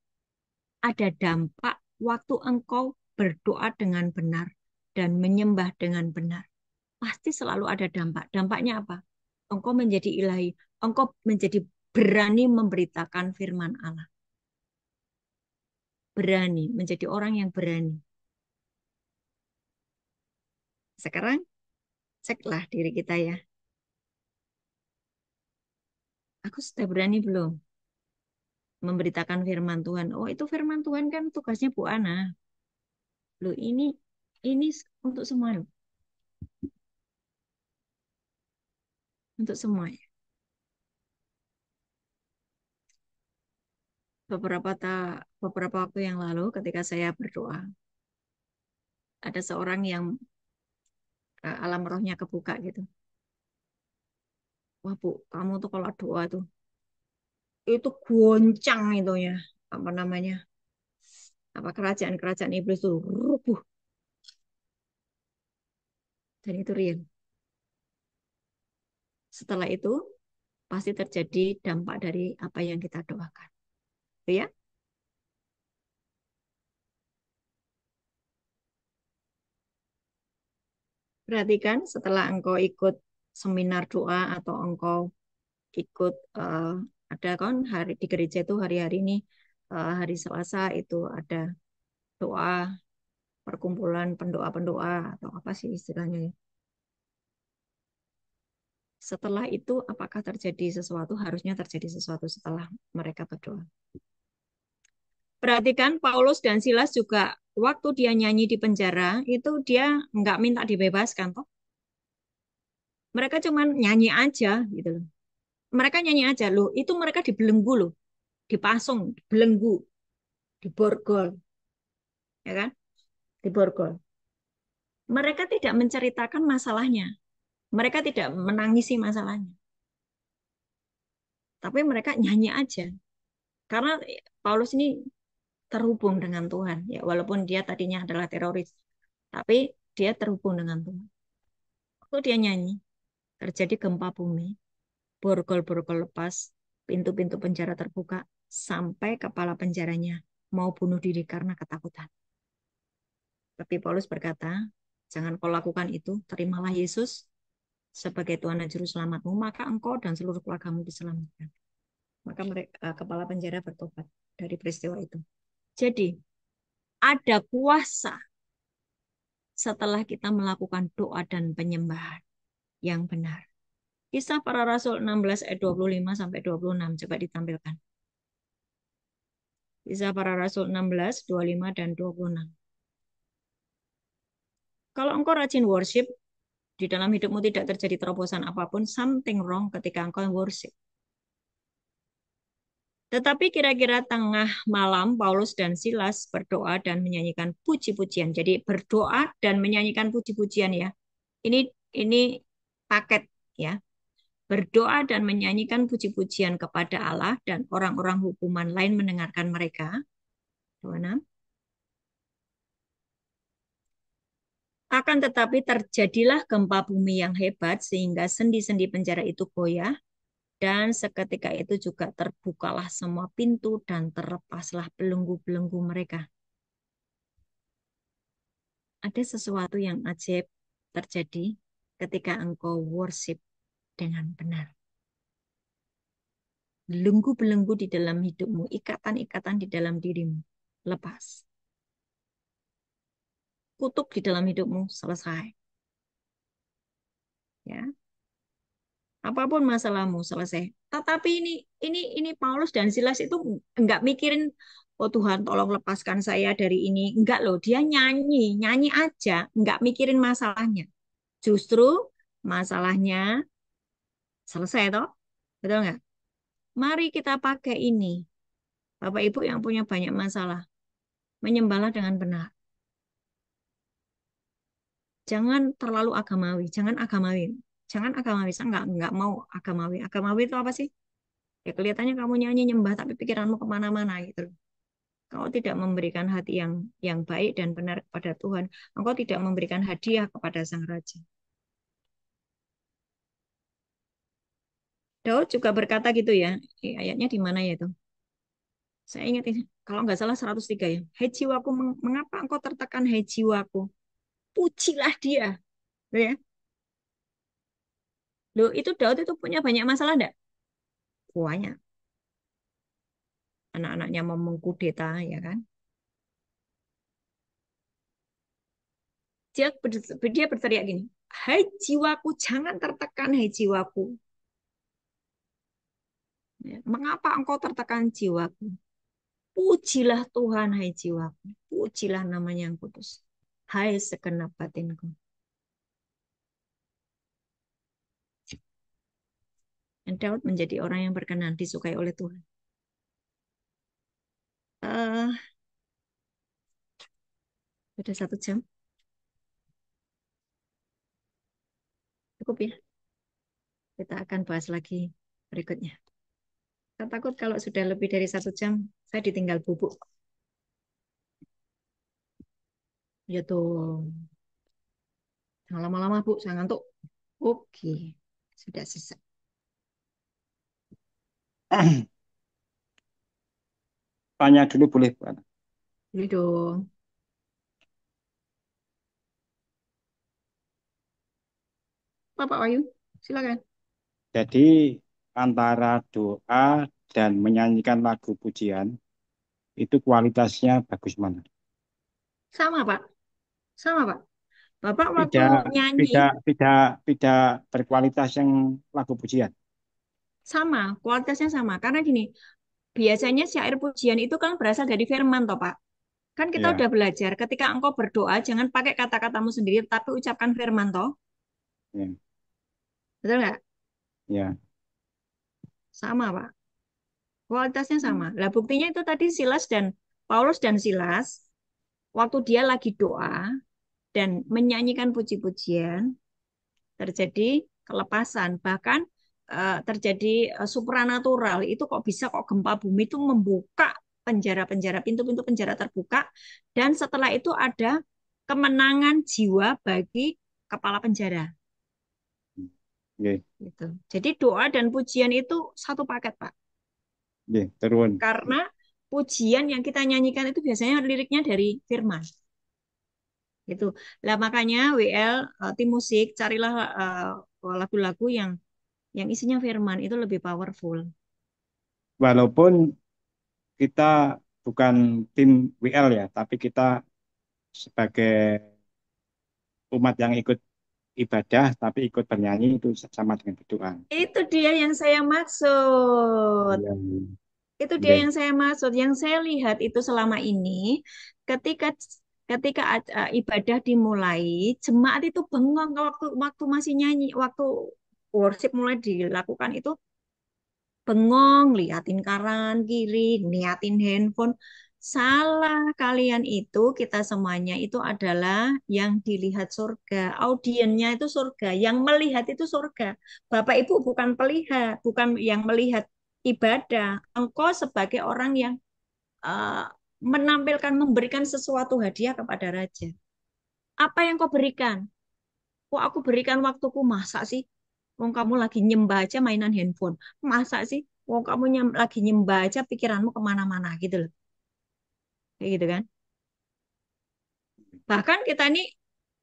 Ada dampak waktu engkau berdoa dengan benar dan menyembah dengan benar. Pasti selalu ada dampak. Dampaknya apa? Engkau menjadi ilahi. Engkau menjadi berani memberitakan firman Allah. Berani, menjadi orang yang berani. Sekarang ceklah diri kita ya. Aku sudah berani belum memberitakan firman Tuhan? Oh, itu firman Tuhan kan tugasnya Bu Ana. Loh, ini untuk semua loh. Untuk semua. Beberapa waktu yang lalu ketika saya berdoa, ada seorang yang alam rohnya kebuka gitu. Wah, Bu, kamu tuh kalau doa itu goncang itu ya, apa namanya? apa kerajaan-kerajaan iblis itu rubuh dan itu real. Setelah itu pasti terjadi dampak dari apa yang kita doakan. Itu ya. Perhatikan setelah engkau ikut seminar doa atau engkau ikut ada kan hari di gereja itu hari-hari ini hari Selasa itu ada doa perkumpulan pendoa-pendoa atau apa sih istilahnya ya. Setelah itu apakah terjadi sesuatu? Harusnya terjadi sesuatu setelah mereka berdoa. Perhatikan Paulus dan Silas juga waktu dia nyanyi di penjara itu dia nggak minta dibebaskan toh. Mereka cuma nyanyi aja gitu loh. Mereka nyanyi aja loh. Itu mereka dibelenggu loh, dipasung, dibelenggu, diborgol, ya kan? Diborgol. Mereka tidak menceritakan masalahnya. Mereka tidak menangisi masalahnya. Tapi mereka nyanyi aja. Karena Paulus ini terhubung dengan Tuhan. Ya, walaupun dia tadinya adalah teroris. Tapi dia terhubung dengan Tuhan. Waktu dia nyanyi, terjadi gempa bumi. Borgol-borgol lepas. Pintu-pintu penjara terbuka. Sampai kepala penjaranya mau bunuh diri karena ketakutan. Tapi Paulus berkata, jangan kau lakukan itu. Terimalah Yesus sebagai Tuhan dan Juru Selamatmu, maka engkau dan seluruh keluargamu diselamatkan. Maka mereka, kepala penjara bertobat dari peristiwa itu. Jadi, ada kuasa setelah kita melakukan doa dan penyembahan yang benar. Kisah para Rasul 16 ayat 25 sampai 26 coba ditampilkan. Kisah para Rasul 16, 25 dan 26. Kalau engkau rajin worship, di dalam hidupmu tidak terjadi terobosan apapun, something wrong ketika engkau worship. Tetapi kira-kira tengah malam Paulus dan Silas berdoa dan menyanyikan puji-pujian. Jadi berdoa dan menyanyikan puji-pujian ya. Ini paket ya. Berdoa dan menyanyikan puji-pujian kepada Allah dan orang-orang hukuman lain mendengarkan mereka. 26. Akan tetapi terjadilah gempa bumi yang hebat sehingga sendi-sendi penjara itu goyah dan seketika itu juga terbukalah semua pintu dan terlepaslah belenggu-belenggu mereka. Ada sesuatu yang ajaib terjadi ketika engkau worship dengan benar. Belenggu-belenggu di dalam hidupmu, ikatan-ikatan di dalam dirimu, lepas. Kutuk di dalam hidupmu, selesai. Ya, apapun masalahmu, selesai. Tetapi ini Paulus dan Silas itu enggak mikirin, oh Tuhan tolong lepaskan saya dari ini. Enggak loh, dia nyanyi, nyanyi aja, enggak mikirin masalahnya. Justru masalahnya selesai toh, betul nggak? Mari kita pakai ini. Bapak Ibu yang punya banyak masalah, menyembahlah dengan benar. Jangan terlalu agamawi, jangan agamawi. Jangan agamawi, saya nggak mau agamawi. Agamawi itu apa sih? Ya kelihatannya kamu nyanyi nyembah, tapi pikiranmu kemana-mana gitu. Kau tidak memberikan hati yang baik dan benar kepada Tuhan. Engkau tidak memberikan hadiah kepada Sang Raja. Daud juga berkata gitu ya. Ayatnya di mana ya itu? Saya ingat ini, kalau nggak salah 103 ya. Hei jiwaku, mengapa engkau tertekan, hei jiwaku? Pujilah dia. Loh ya. Loh, itu Daud itu punya banyak masalah enggak? Banyak. Anak-anaknya mau mengkudeta, ya kan? Dia berteriak gini, hai jiwaku, jangan tertekan, hai jiwaku. Ya, mengapa engkau tertekan jiwaku? Pujilah Tuhan, hai jiwaku. Pujilah namanya yang kudus. Hai segenap batinku. Dan Daud menjadi orang yang berkenan, disukai oleh Tuhan. Uh, Sudah 1 jam. Cukup ya. Kita akan bahas lagi berikutnya. Saya takut kalau sudah lebih dari 1 jam, saya ditinggal bubuk. Ya tuh. Jangan lama-lama, Bu. Saya ngantuk. Oke. Sudah selesai. Tanya dulu boleh, Bu Ana. Ini dong. Bapak Wahyu, silakan. Jadi antara doa dan menyanyikan lagu pujian itu kualitasnya bagus mana? Sama, Pak. Sama, Pak. Bapak waktu Tidak, nyanyi, tidak, tidak, tidak berkualitas yang lagu pujian. sama. Kualitasnya sama. Karena gini, biasanya syair pujian itu kan berasal dari firman, toh, Pak. Kan kita Ya, udah belajar, ketika engkau berdoa, jangan pakai kata-katamu sendiri, tapi ucapkan firman, toh. ya, Betul nggak? ya. Sama, Pak. Kualitasnya Hmm. sama. Lah, buktinya itu tadi Paulus dan Silas, waktu dia lagi doa dan menyanyikan puji-pujian, terjadi kelepasan. Bahkan terjadi supranatural. Itu kok bisa kok gempa bumi itu membuka penjara-penjara, pintu-pintu penjara terbuka. Dan setelah itu ada kemenangan jiwa bagi kepala penjara. Oke, Gitu. Jadi doa dan pujian itu satu paket, Pak. oke, turun. Karena pujian yang kita nyanyikan itu biasanya liriknya dari firman. Gitu. Lah makanya WL tim musik carilah lagu-lagu yang isinya firman itu lebih powerful. Walaupun kita bukan tim WL ya, tapi kita sebagai umat yang ikut ibadah tapi ikut bernyanyi itu sama dengan berdoa. Itu dia yang saya maksud. Iya, Itu dia iya. yang saya maksud. Yang saya lihat itu selama ini ketika ketika ibadah dimulai, jemaat itu bengong waktu waktu masih nyanyi, waktu worship mulai dilakukan itu bengong, liatin kanan kiri, niatin handphone. Salah kalian itu, kita semuanya itu adalah yang dilihat surga. Audiennya itu surga, yang melihat itu surga. Bapak Ibu bukan pelihat, bukan yang melihat ibadah. Engkau sebagai orang yang eh, menampilkan, memberikan sesuatu hadiah kepada raja. Apa yang kau berikan? Kok aku berikan waktuku, masa sih? Wong kamu lagi nyembah aja mainan handphone. Masa sih? Wong kamu lagi nyembah aja pikiranmu kemana-mana gitu loh. Kayak gitu kan. Bahkan kita ini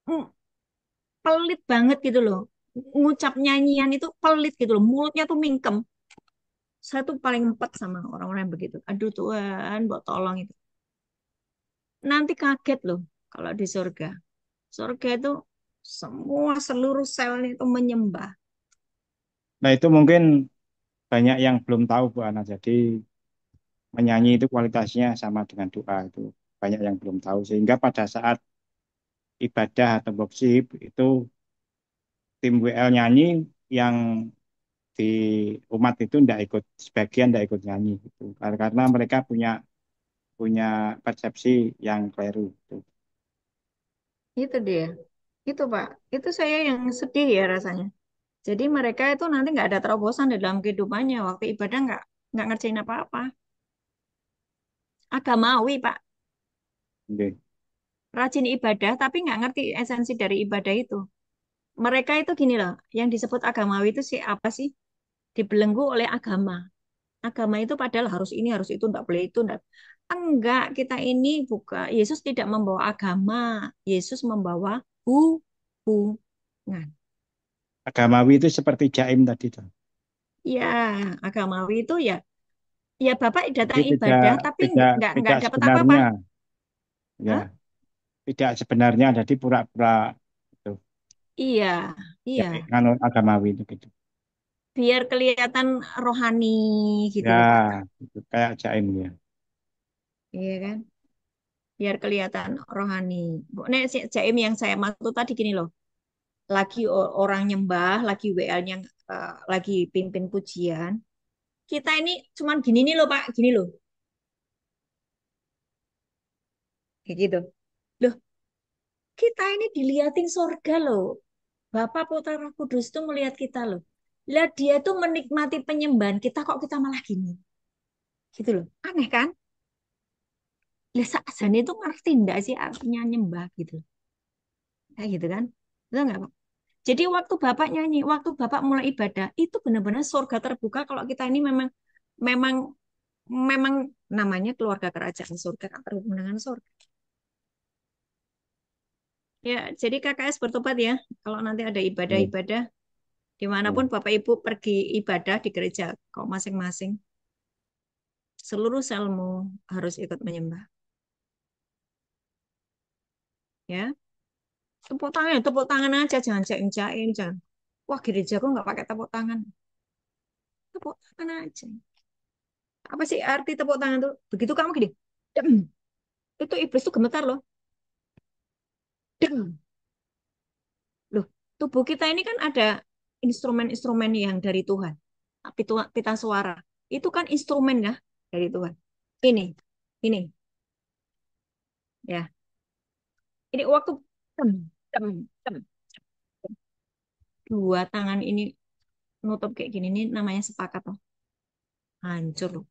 mm, pelit banget gitu loh. Ngucap nyanyian itu pelit gitu loh. Mulutnya tuh mingkem. Saya tuh paling empet sama orang-orang yang begitu. Aduh Tuhan, buat tolong itu. Nanti kaget loh kalau di surga. Surga itu semua seluruh selnya itu menyembah. Nah, itu mungkin banyak yang belum tahu Bu Ana. Jadi menyanyi itu kualitasnya sama dengan doa itu banyak yang belum tahu sehingga pada saat ibadah atau worship itu tim WL nyanyi yang di umat itu tidak ikut sebagian tidak ikut nyanyi gitu karena mereka punya punya persepsi yang keliru gitu. Itu dia. Itu Pak. Itu saya yang sedih ya rasanya. Jadi mereka itu nanti nggak ada terobosan di dalam kehidupannya. Waktu ibadah nggak ngerjain apa-apa. Agamawi Pak. Oke. Rajin ibadah tapi nggak ngerti esensi dari ibadah itu. Mereka itu gini loh. Yang disebut agamawi itu sih apa sih? Dibelenggu oleh agama. Agama itu padahal harus ini, harus itu, enggak boleh itu, enggak. Enggak, kita ini bukan. Yesus tidak membawa agama. Yesus membawa hubungan. Agamawi itu seperti jaim tadi tuh. Ya, agamawi itu ya, ya Bapak Jadi datang tidak ibadah tapi tidak nggak tidak dapat apa-apa. sebenarnya ya Hah? tidak sebenarnya jadi pura-pura itu Iya, ya iya. agamawi itu gitu Biar kelihatan rohani gitu ya loh Pak. itu kayak jaim ya. Iya kan? Biar kelihatan rohani. Nek si Jaim yang saya maksud tadi gini loh. Lagi orang nyembah, lagi WL-nya lagi pimpin pujian. Kita ini cuman gini nih loh Pak, gini loh. Kayak gitu. Loh, kita ini diliatin sorga loh. Bapak Putra Roh Kudus tuh melihat kita loh. Lah dia tuh menikmati penyembahan kita kok kita malah gini. Gitu loh. Aneh kan? Lah sakjane itu ngerti ndak sih artinya nyembah gitu. Kayak gitu kan? Betul nggak, Pak? Jadi waktu Bapak nyanyi, waktu Bapak mulai ibadah, itu benar-benar surga terbuka kalau kita ini memang memang memang namanya keluarga kerajaan surga kan terhubung dengan surga. Ya, jadi KKS bertobat ya. Kalau nanti ada Iya. ibadah-ibadah, Iya. dimanapun Bapak Ibu pergi ibadah di gereja kok masing-masing, seluruh selmu harus ikut menyembah. Ya, tepuk tangan aja, jangan jaim-jaim, jangan. Wah, gereja kok nggak pakai tepuk tangan. Tepuk tangan aja. Apa sih arti tepuk tangan tuh? Begitu kamu gini, dem, itu iblis tuh gemetar loh. Dem. Loh, tubuh kita ini kan ada instrumen-instrumen yang dari Tuhan. Pita suara. Itu kan instrumen ya dari Tuhan. Ini, ini, ya. Ini waktu tem, tem, tem. Dua tangan ini nutup kayak gini, ini namanya sepakat loh. Hancur loh.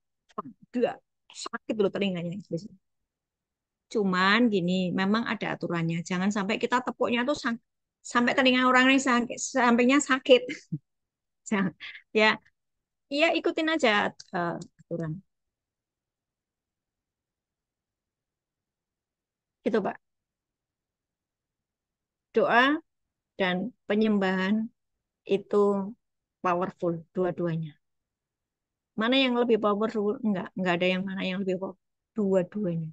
Dua, sakit loh telinganya. Cuman gini, memang ada aturannya. Jangan sampai kita tepuknya tuh sampai telinga orang ini sakit, sampainya sakit. Jangan. Ya, iya ikutin aja aturan. Gitu, Pak. Doa dan penyembahan itu powerful dua-duanya. Mana yang lebih powerful? Enggak ada yang mana yang lebih powerful. Dua-duanya.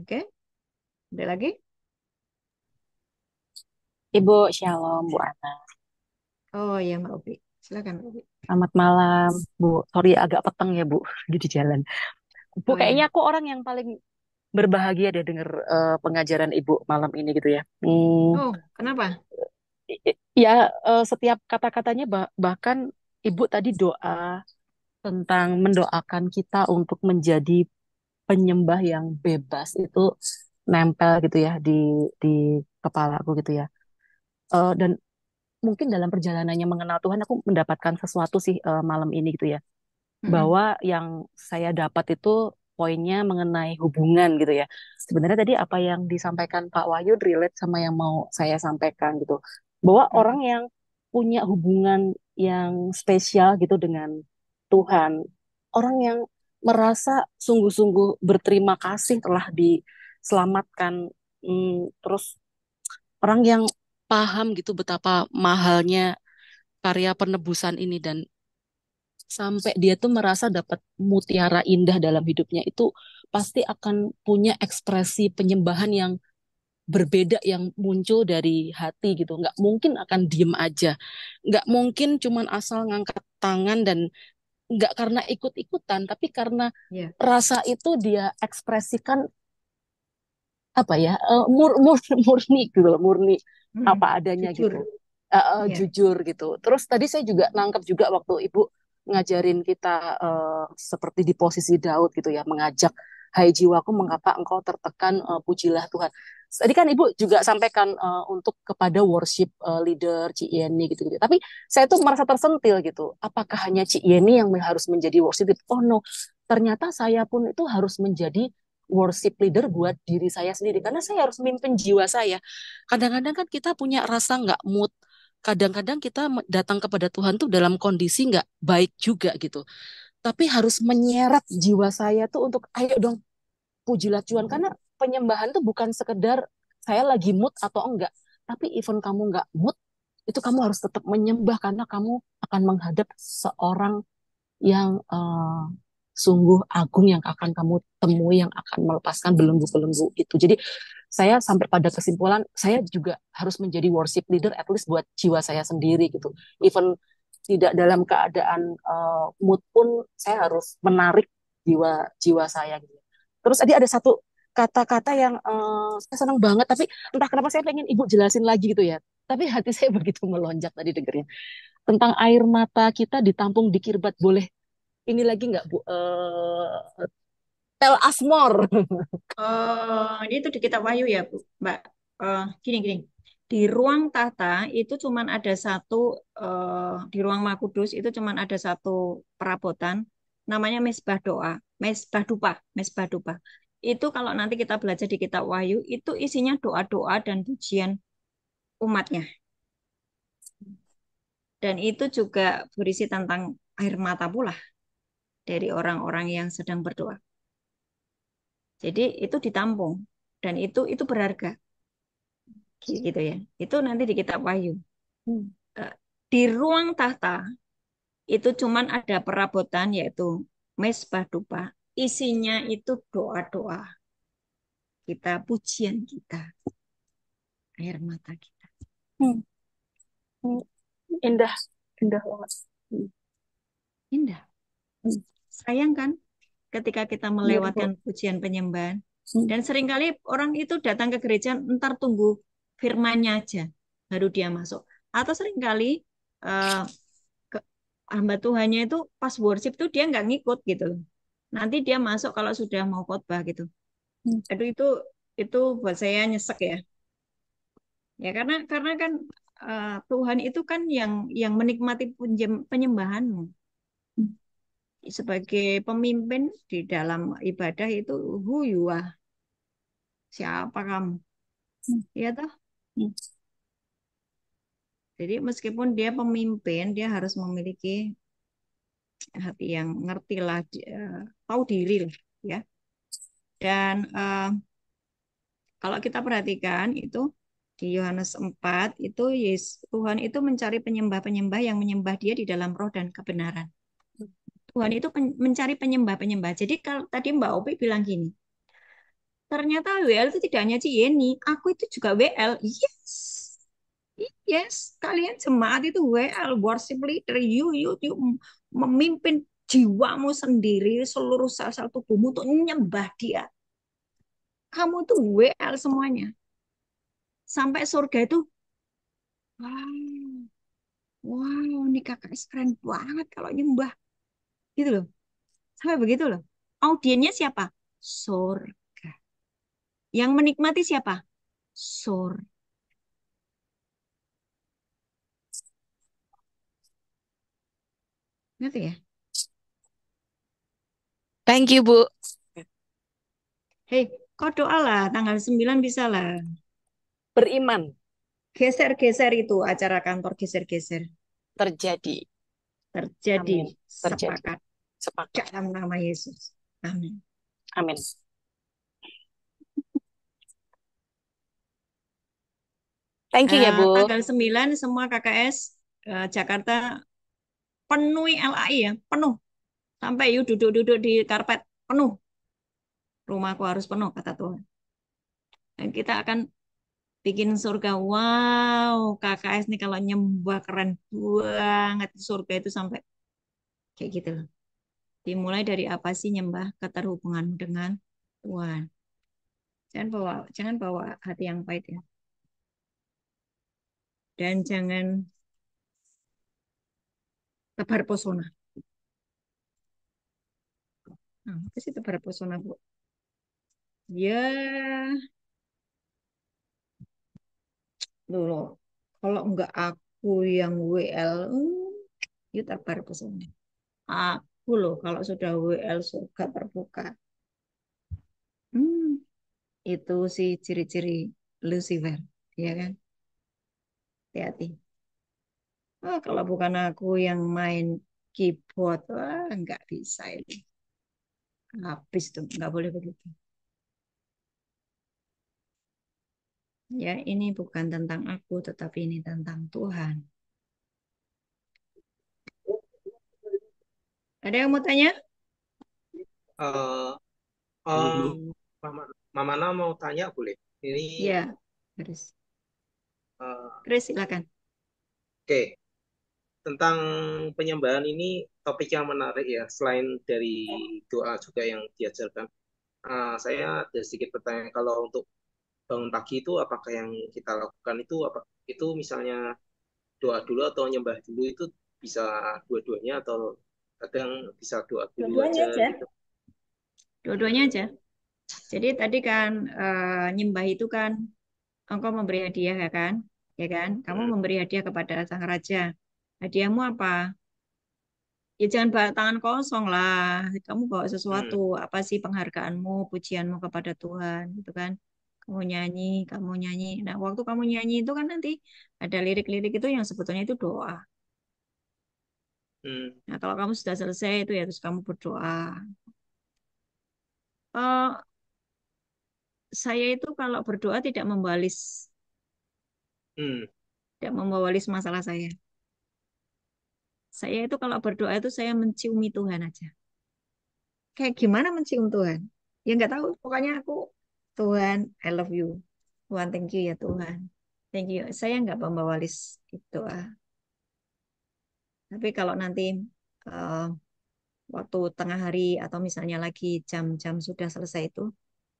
Oke? Ada lagi? Ibu Shalom, Bu Ana. Oh ya, Mbak Upi. Silakan, Mbak Upi. Selamat malam, Bu. Sorry agak peteng ya, Bu, di jalan. Bu, Oh kayaknya ya. aku orang yang paling berbahagia deh denger pengajaran Ibu malam ini gitu ya. Oh, kenapa? Ya, setiap kata-katanya bahkan Ibu tadi doa tentang mendoakan kita untuk menjadi penyembah yang bebas itu nempel gitu ya di kepalaku gitu ya. Dan mungkin dalam perjalanannya mengenal Tuhan aku mendapatkan sesuatu sih malam ini gitu ya. Mm-mm. Bahwa yang saya dapat itu poinnya mengenai hubungan gitu ya. Sebenarnya tadi apa yang disampaikan Pak Wahyu relate sama yang mau saya sampaikan gitu. Bahwa orang Mm-mm. yang punya hubungan yang spesial gitu dengan Tuhan, orang yang merasa sungguh-sungguh berterima kasih telah diselamatkan, terus orang yang paham gitu betapa mahalnya karya penebusan ini dan sampai dia tuh merasa dapat mutiara indah dalam hidupnya itu pasti akan punya ekspresi penyembahan yang berbeda yang muncul dari hati gitu. Nggak mungkin akan diem aja. Nggak mungkin cuman asal ngangkat tangan dan nggak karena ikut-ikutan, tapi karena Ya. rasa itu dia ekspresikan apa ya murni gitu loh, murni apa Mm-mm. adanya gitu. Jujur. Ya. Jujur gitu. Terus tadi saya juga nangkep juga waktu Ibu ngajarin kita seperti di posisi Daud gitu ya, mengajak hai jiwaku mengapa engkau tertekan, pujilah Tuhan. Tadi kan Ibu juga sampaikan untuk kepada worship leader Ci Yeni gitu-gitu. Tapi saya tuh merasa tersentil gitu. Apakah hanya Ci Yeni yang harus menjadi worship leader? Oh no, ternyata saya pun itu harus menjadi worship leader buat diri saya sendiri karena saya harus mimpin jiwa saya. Kadang-kadang kan kita punya rasa nggak mood, kadang-kadang kita datang kepada Tuhan tuh dalam kondisi nggak baik juga gitu. Tapi harus menyeret jiwa saya tuh untuk ayo dong pujilah Tuhan karena penyembahan tuh bukan sekedar saya lagi mood atau enggak, tapi even kamu nggak mood itu kamu harus tetap menyembah karena kamu akan menghadap seorang yang sungguh agung yang akan kamu temui yang akan melepaskan belenggu-belenggu itu. Jadi saya sampai pada kesimpulan saya juga harus menjadi worship leader at least buat jiwa saya sendiri gitu. Even tidak dalam keadaan mood pun saya harus menarik jiwa jiwa saya gitu. Terus tadi ada satu kata-kata yang saya senang banget tapi entah kenapa saya pengen Ibu jelasin lagi gitu ya. Tapi hati saya begitu melonjak tadi dengernya. Tentang air mata kita ditampung di kirbat boleh ini lagi nggak Bu? Tell us more. Oh, ini tuh di kitab Wahyu ya, Bu, Mbak. Gini, gini. Di ruang tahta itu cuman ada satu, di ruang Maha Kudus itu cuman ada satu perabotan, namanya mesbah doa, mesbah dupa. Itu kalau nanti kita belajar di kitab Wahyu, itu isinya doa-doa dan pujian umatnya. Dan itu juga berisi tentang air mata pula dari orang-orang yang sedang berdoa. Jadi itu ditampung dan itu berharga gitu ya. Itu nanti di kitab Wahyu. Eh, Di ruang tahta itu cuman ada perabotan yaitu mesbah dupa. Isinya itu doa-doa kita, pujian kita, air mata kita. Hmm. Hmm. Indah, indah banget. Indah. Hmm. Sayang kan ketika kita Iya, Bu. melewatkan pujian penyembahan. Hmm. Dan seringkali orang itu datang ke gereja ntar tunggu firmannya aja baru dia masuk. Atau seringkali eh, hamba Tuhannya itu pas worship tuh dia nggak ngikut gitu loh. Nanti dia masuk kalau sudah mau khotbah gitu. Hmm. Aduh itu buat saya nyesek ya. Ya karena kan Tuhan itu kan yang menikmati penyembahanmu. Hmm. Sebagai pemimpin di dalam ibadah itu who you are, siapa kamu? Hmm. Ya toh. Hmm. Jadi meskipun dia pemimpin, dia harus memiliki hati yang ngerti lah, tahu diri lah ya. Dan kalau kita perhatikan itu di Yohanes 4 itu Tuhan itu mencari penyembah-penyembah yang menyembah Dia di dalam roh dan kebenaran. Tuhan itu mencari penyembah-penyembah. Jadi kalau tadi Mbak Opi bilang gini, ternyata WL itu tidak hanya Cieni, aku itu juga WL. Yes. Yes, kalian jemaat itu WL, worship leader, you memimpin jiwamu sendiri, seluruh sel-sel tubuhmu untuk nyembah Dia. Kamu tuh WL semuanya. Sampai surga itu, wow, wow, ini kakak keren banget kalau nyembah. Gitu loh. Sampai begitu loh. Audiennya siapa? Surga. Yang menikmati siapa? Surga. Ngerti ya? Thank you, Bu. Hei, kau doa lah, tanggal 9 bisa lah. Beriman Geser-geser itu acara kantor geser-geser. terjadi. Terjadi, Amin. Terjadi. sepakat Sepakat. dalam nama Yesus. Amin. Amin. Thank you ya, Bu. Tanggal 9 semua KKS Jakarta penuhi LAI ya, penuh. Sampai yuk duduk-duduk di karpet, penuh. Rumahku harus penuh, kata Tuhan. Dan kita akan bikin surga. Wow, KKS nih kalau nyembah keren banget. Surga itu sampai kayak gitu loh. Dimulai dari apa sih nyembah? Keterhubunganmu dengan Tuhan. Jangan bawa hati yang pahit ya. Dan jangan tebar pesona. Nah, apa sih tebar pesona, Bu? Ya, dulu. Kalau enggak aku yang WL, ya tebar pesona. Aku loh, kalau sudah WL surga terbuka. Hmm, itu sih ciri-ciri Lucifer, ya kan? Hati-hati. Kalau bukan aku yang main keyboard, wah nggak bisa itu. Habis tuh, nggak boleh begitu. Ya, ini bukan tentang aku, tetapi ini tentang Tuhan. Ada yang mau tanya? Eh, Mama, Mamana mau tanya boleh? Ini Ya, Chris. eh, Chris, silakan. oke, tentang penyembahan ini topik yang menarik ya. Selain dari doa juga yang diajarkan. Saya ada sedikit pertanyaan. Kalau untuk bangun pagi itu, apakah yang kita lakukan itu apa? Itu misalnya doa dulu atau nyembah dulu itu bisa dua-duanya atau kadang bisa doa dulu Dua-duanya aja aja. gitu. Dua-duanya aja. Jadi tadi kan nyembah itu kan engkau memberi hadiah ya kan? ya kan? Kamu Mm, memberi hadiah kepada sang raja. Hadiahmu apa? Ya jangan bawa tangan kosong lah. Kamu bawa sesuatu. mm, Apa sih penghargaanmu, pujianmu kepada Tuhan, gitu kan? Kamu nyanyi, kamu nyanyi. Nah, waktu kamu nyanyi itu kan nanti ada lirik-lirik itu yang sebetulnya itu doa. mm, Nah, kalau kamu sudah selesai itu ya terus kamu berdoa. Eh, saya itu kalau berdoa mm. tidak membawalis masalah saya. Saya itu kalau berdoa itu saya menciumi Tuhan aja. Kayak gimana mencium Tuhan? Ya nggak tahu. Pokoknya aku Tuhan, I love you. Tuhan, thank you ya Tuhan. Thank you. Saya nggak membawa list itu. Tapi kalau nanti eh, waktu tengah hari atau misalnya lagi jam-jam sudah selesai itu,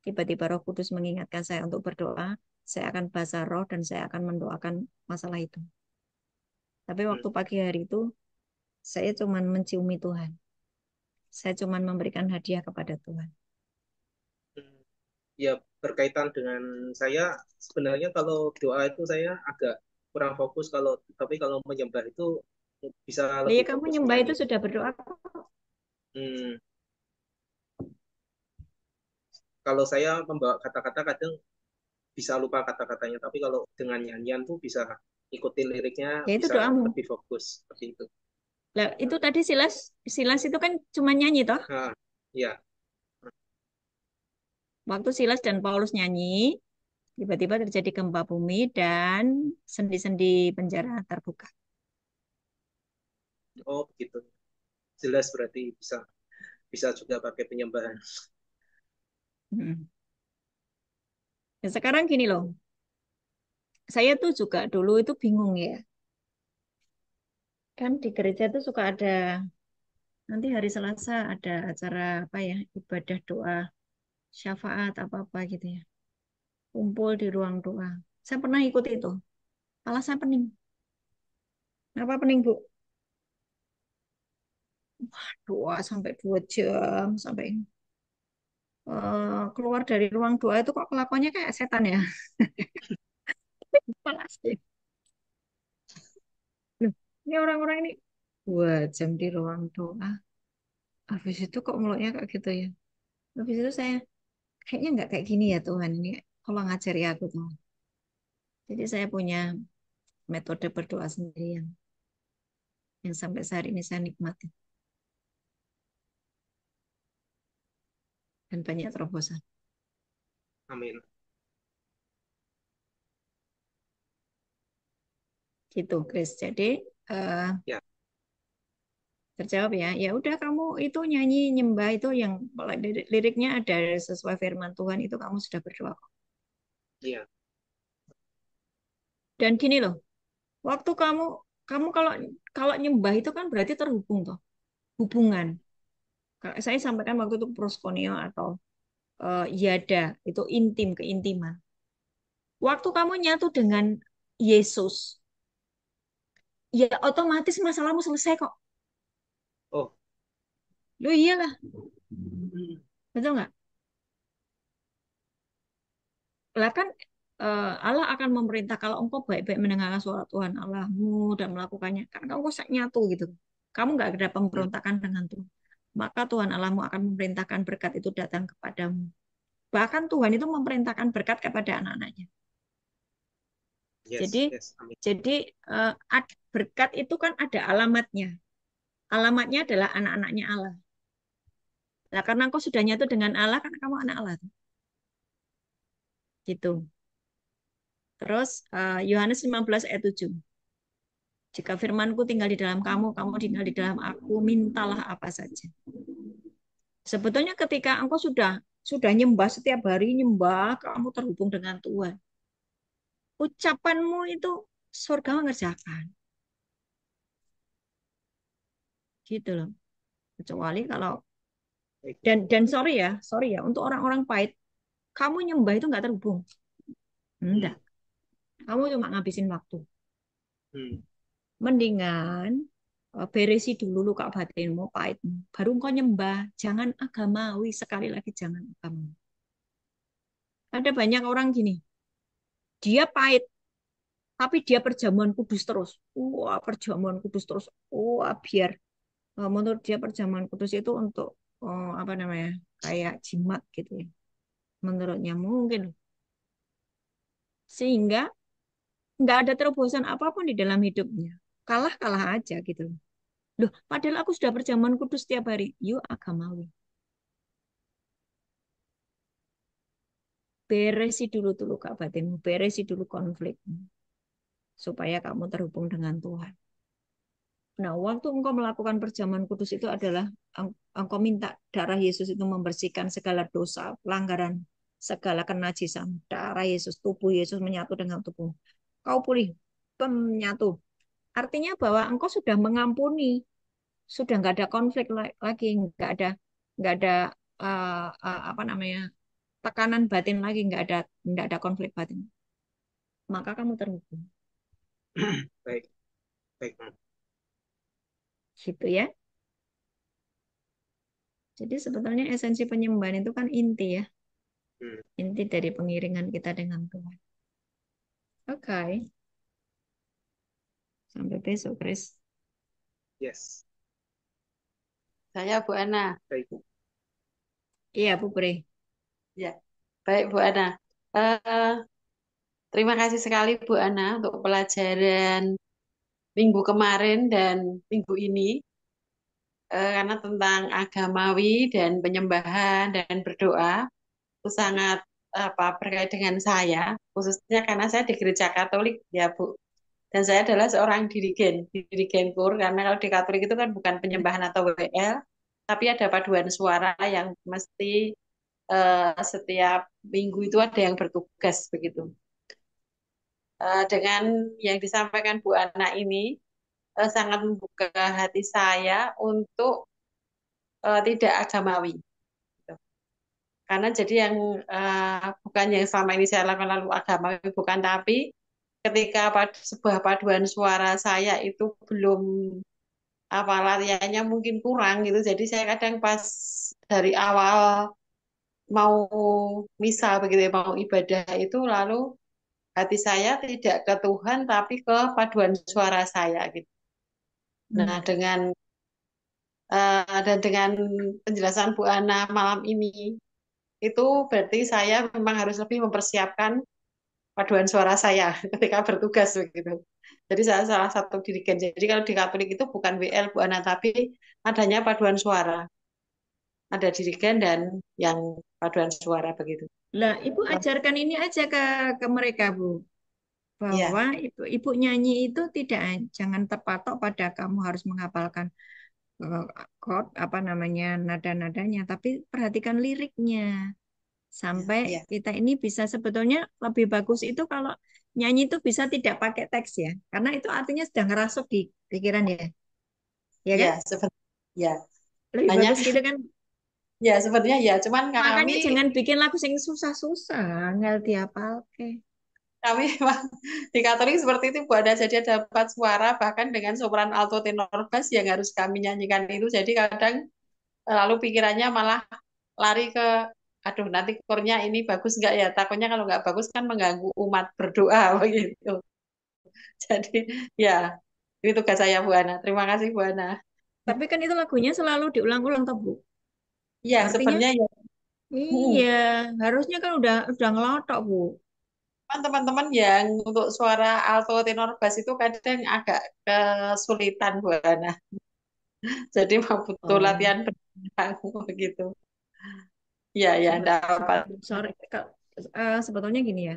tiba-tiba Roh Kudus mengingatkan saya untuk berdoa, saya akan baca roh dan saya akan mendoakan masalah itu. Tapi waktu Mm. pagi hari itu, saya cuma menciumi Tuhan. Saya cuma memberikan hadiah kepada Tuhan. Mm. Ya, berkaitan dengan saya, sebenarnya kalau doa itu saya agak kurang fokus, tapi kalau menyembah itu bisa Lah ya lebih kamu fokus nyembah itu nyanyi. sudah berdoa. Hmm, kalau saya membawa kata-kata kadang bisa lupa kata-katanya, tapi kalau dengan nyanyian tuh bisa ikutin liriknya, Ya itu bisa doamu. lebih fokus seperti itu. Lah itu tadi Silas, Silas itu kan cuma nyanyi toh. Nah, ya, Waktu Silas dan Paulus nyanyi, tiba-tiba terjadi gempa bumi dan sendi-sendi penjara terbuka. oh begitu. Jelas berarti bisa bisa juga pakai penyembahan. Hmm. Nah, sekarang gini loh, saya tuh juga dulu itu bingung ya. Kan di gereja tuh suka ada, nanti hari Selasa ada acara apa ya, ibadah doa, syafaat apa-apa gitu ya. Kumpul di ruang doa. Saya pernah ikut itu. Malah saya pening. Kenapa pening, Bu? Doa sampai 2 jam, sampai keluar dari ruang doa itu kok kelakuannya kayak setan ya. Malah sih. Loh, ini orang-orang ini 2 jam di ruang doa. Habis itu kok mulutnya kayak gitu ya. Habis itu saya kayaknya nggak kayak gini ya Tuhan ini. Kalau ngajari aku Tuhan. Jadi saya punya metode berdoa sendiri yang sampai saat ini saya nikmati dan banyak terobosan. Amin. Gitu, Chris. Jadi eh, Ya, terjawab ya. Ya udah kamu itu nyanyi nyembah itu yang liriknya ada sesuai firman Tuhan itu kamu sudah berdoa. iya. Dan gini loh, waktu kamu kamu kalau kalau nyembah itu kan berarti terhubung toh, hubungan. Kalau saya sampaikan waktu itu proskuneo atau yada, itu intim, keintiman. Waktu kamu nyatu dengan Yesus, ya otomatis masalahmu selesai kok. Oh, Lu iyalah, hmm, betul nggak? Lah kan Allah akan memerintah kalau engkau baik-baik mendengarkan suara Tuhan Allahmu dan melakukannya. Karena kamu kok nyatu gitu. Kamu nggak ada hmm, pemberontakan dengan Tuhan. Maka Tuhan Allahmu akan memerintahkan berkat itu datang kepadamu. Bahkan Tuhan itu memerintahkan berkat kepada anak-anaknya. Jadi yes, yes, amin. jadi berkat itu kan ada alamatnya. Alamatnya adalah anak-anaknya Allah. Nah, karena engkau sudah nyatu dengan Allah, karena kamu anak Allah. Gitu. Terus Yohanes 15 ayat 7. Jika firmanku tinggal di dalam kamu, kamu tinggal di dalam aku, mintalah apa saja. Sebetulnya ketika engkau sudah nyembah setiap hari nyembah, kamu terhubung dengan Tuhan. Ucapanmu itu surga mengerjakan. Gitu loh. Kecuali kalau Baik. dan sorry ya untuk orang-orang pahit, kamu nyembah itu nggak terhubung. Hmm, Enggak. Kamu cuma ngabisin waktu. hmm, Mendingan beresi dulu luka batinmu, pahitmu. Baru engkau nyembah. Jangan agamawi. Sekali lagi jangan agamawi. Ada banyak orang gini. Dia pahit. tapi dia perjamuan kudus terus. Wah, perjamuan kudus terus. Wah, biar menurut dia perjamuan kudus itu untuk apa namanya? Kayak jimat gitu ya. Menurutnya mungkin sehingga nggak ada terobosan apapun di dalam hidupnya. Kalah-kalah aja gitu loh. Loh, padahal aku sudah perjamuan kudus setiap hari. Yuk agamawi. Beresi dulu tuh luka batinmu, beresi dulu konflikmu. Supaya kamu terhubung dengan Tuhan. Nah, waktu engkau melakukan perjamuan kudus itu adalah engkau minta darah Yesus itu membersihkan segala dosa, pelanggaran, segala kenajisan. Darah Yesus, tubuh Yesus menyatu dengan tubuh. Kau pulih, menyatu. Artinya bahwa engkau sudah mengampuni, sudah nggak ada konflik lagi, nggak ada apa namanya tekanan batin lagi, nggak ada konflik batin. Maka kamu terhubung, Baik, baik. gitu ya. Jadi sebetulnya esensi penyembahan itu kan inti ya, Hmm, inti dari pengiringan kita dengan Tuhan. Oke, sampai besok, Chris. yes, Saya Bu Ana. baik. Iya, Bu Bre. Ya, baik Bu Ana. Eh, terima kasih sekali Bu Ana untuk pelajaran minggu kemarin dan minggu ini karena tentang agamawi dan penyembahan dan berdoa itu sangat berkait dengan saya, khususnya karena saya di gereja Katolik ya Bu. Dan saya adalah seorang dirigen kur, karena kalau di Katolik itu kan bukan penyembahan atau WL, tapi ada paduan suara yang mesti setiap minggu itu ada yang bertugas begitu. Dengan yang disampaikan Bu Ana ini sangat membuka hati saya untuk tidak agamawi. Gitu. Karena jadi yang bukan yang selama ini saya lakukan lalu agamawi bukan, tapi ketika sebuah paduan suara saya itu belum apa latihannya mungkin kurang gitu. Jadi saya kadang pas dari awal mau misal begitu ya, mau ibadah itu lalu hati saya tidak ke Tuhan tapi ke paduan suara saya gitu. Nah, dan dengan penjelasan Bu Ana malam ini itu berarti saya memang harus lebih mempersiapkan paduan suara saya ketika bertugas begitu. Jadi saya salah satu dirigen. Jadi kalau di Katolik itu bukan WL Bu Ana tapi adanya paduan suara. Ada dirigen dan yang paduan suara begitu. Lah, Ibu ajarkan ini aja ke mereka, Bu. Ya, Bahwa ibu nyanyi itu jangan terpatok pada kamu harus menghafalkan chord apa namanya nada-nadanya, tapi perhatikan liriknya sampai ya, kita ini bisa sebetulnya lebih bagus itu kalau nyanyi itu bisa tidak pakai teks ya, karena itu artinya sudah ngerasuk di pikiran ya, ya kan? ya, seperti ya. Lebih Hanya bagus gitu kan? ya sepertinya ya, cuman Makanya kami jangan bikin lagu yang susah-susah, nggak dihafal. Oke. kami memang di Katolik seperti itu Bu ada, jadi ada 4 suara bahkan dengan sopran alto tenor bass yang harus kami nyanyikan itu, jadi kadang lalu pikirannya malah lari ke aduh nanti kurnya ini bagus nggak ya, takutnya kalau nggak bagus kan mengganggu umat berdoa begitu. Jadi ya ini tugas saya Bu Ana, terima kasih Bu Ana. Tapi kan itu lagunya selalu diulang-ulang toh, Bu. Ya Artinya sebenarnya ya. iya, harusnya kan udah ngelotok, Bu. Teman-teman yang untuk suara alto tenor bass itu kadang agak kesulitan Bu Ana. Jadi mau butuh Oh, latihan berenang begitu. Ya ya dapat. sorry. Sebetulnya gini ya,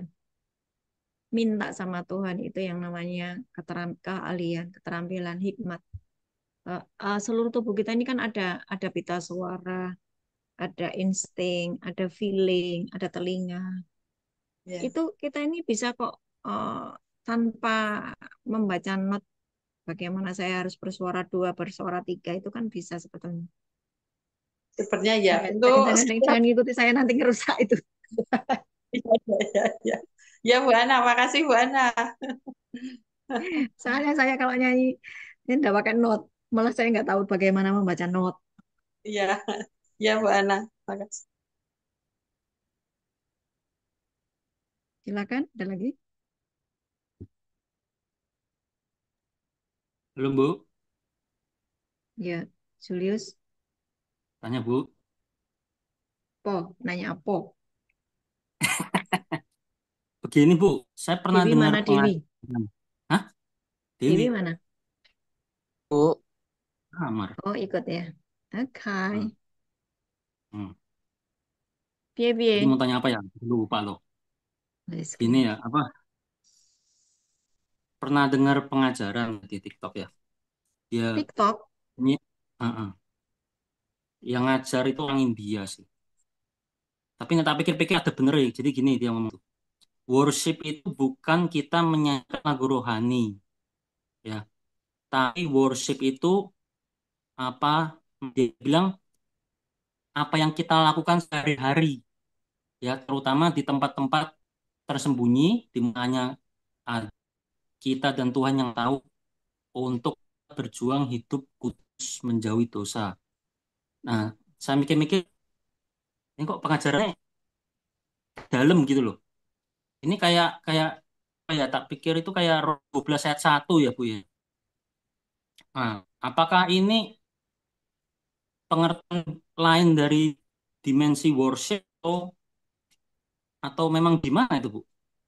minta sama Tuhan itu yang namanya keahlian, keterampilan, hikmat. Seluruh tubuh kita ini kan ada pita suara, ada insting, ada feeling, ada telinga. Ya. Itu kita ini bisa kok tanpa membaca not bagaimana saya harus bersuara dua, bersuara tiga itu kan bisa sebetulnya. Sebenarnya ya Jangan, untuk jangan, jangan, jangan ngikuti saya nanti ngerusak itu. ya, ya, ya. Ya Bu Ana, makasih Bu Ana. Soalnya saya kalau nyanyi ini tidak pakai not, malah saya nggak tahu bagaimana membaca not. Iya, ya Bu Ana, makasih. Silakan, ada lagi? Belum, Bu. Ya, Julius, Tanya, Bu. nanya apa? Begini, Bu. Saya pernah Dewi dengar mana Dewi? pengajaran. Hah? Dewi. Dewi mana? Bu, Kamar. Oh, ikut ya. Oke. Hmm. Hmm. Piye Tadi piye? mau tanya apa ya? Lupa loh. Wes Gini kuwi. ya, apa? Pernah dengar pengajaran di TikTok ya? Dia TikTok. ini, uh-uh. Yang ngajar itu orang India sih. Tapi nggak tak pikir-pikir ada bener ya. Jadi gini dia ngomong tuh. Worship itu bukan kita menyanyikan lagu rohani, ya. Tapi worship itu apa? Dia bilang apa yang kita lakukan sehari-hari, ya, terutama di tempat-tempat tersembunyi, di mana ah, kita dan Tuhan yang tahu untuk berjuang hidup kudus menjauhi dosa. Nah, saya mikir-mikir, ini kok pengajarannya dalam gitu loh. Ini kayak kayak kayak tak pikir itu kayak Roma 12 ayat 1 ya, Bu ya. Nah, apakah ini pengertian lain dari dimensi worship atau memang gimana itu, Bu?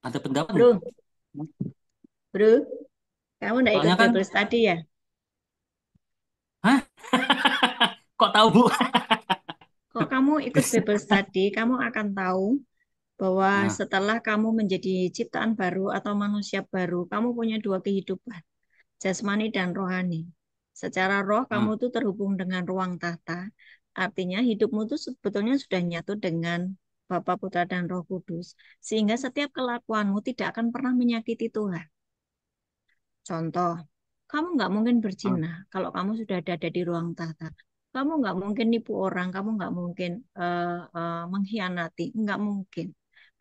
Ada pendapat nggak? Bro, bro, kamu nggak ikut Soalnya kan, Bible study ya? hah? Kok tahu, Bu? Kalau kamu ikut Bible study, kamu akan tahu bahwa Nah, setelah kamu menjadi ciptaan baru atau manusia baru, kamu punya dua kehidupan, jasmani dan rohani. Secara roh, kamu nah, tuh terhubung dengan ruang tahta. Artinya hidupmu tuh sebetulnya sudah nyatu dengan Bapa, Putra, dan Roh Kudus. Sehingga setiap kelakuanmu tidak akan pernah menyakiti Tuhan. Contoh, kamu nggak mungkin nah, berzina kalau kamu sudah ada di ruang tahta. Kamu nggak mungkin nipu orang, kamu nggak mungkin mengkhianati, nggak mungkin.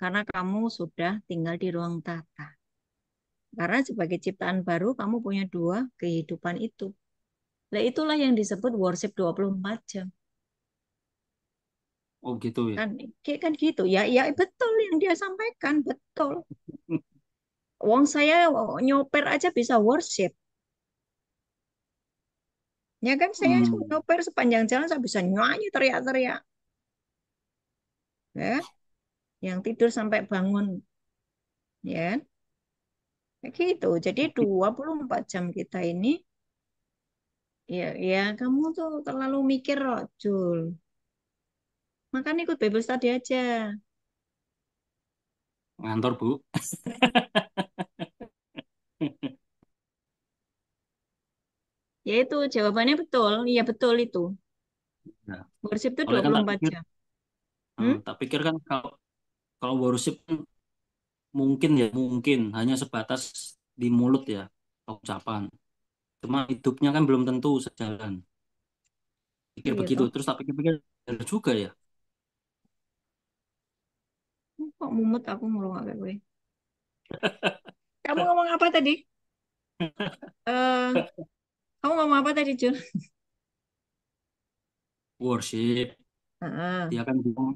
Karena kamu sudah tinggal di ruang tahta. Karena sebagai ciptaan baru, kamu punya dua kehidupan itu. Nah, itulah yang disebut worship 24 jam. oh gitu ya. Kan, kan gitu. Ya, ya betul yang dia sampaikan, betul. Wong saya nyoper aja bisa worship. Ya kan saya Hmm, nyoper sepanjang jalan saya bisa nyanyi teriak-teriak. Ya, yang tidur sampai bangun. Ya, kayak gitu. Jadi tapi 24 jam kita ini, ya, ya kamu tuh terlalu mikir loh, Jul. Makanya ikut Bible study aja. ngantor, Bu. Ya itu jawabannya betul. Iya betul itu. Nah, Worship itu oleh kan tak 24 pikir, jam. Hmm? tak pikir kan kalau kalau worship kan mungkin ya mungkin hanya sebatas di mulut ya, ucapan. Cuma hidupnya kan belum tentu sejalan. Pikir Iya begitu, toh. terus tak pikir-pikir benar juga ya. Kok mumet aku ngelong kayak gue. Kamu ngomong apa tadi? Eh, kamu ngomong apa tadi, Jul? Worship, Heeh. dia kan bilang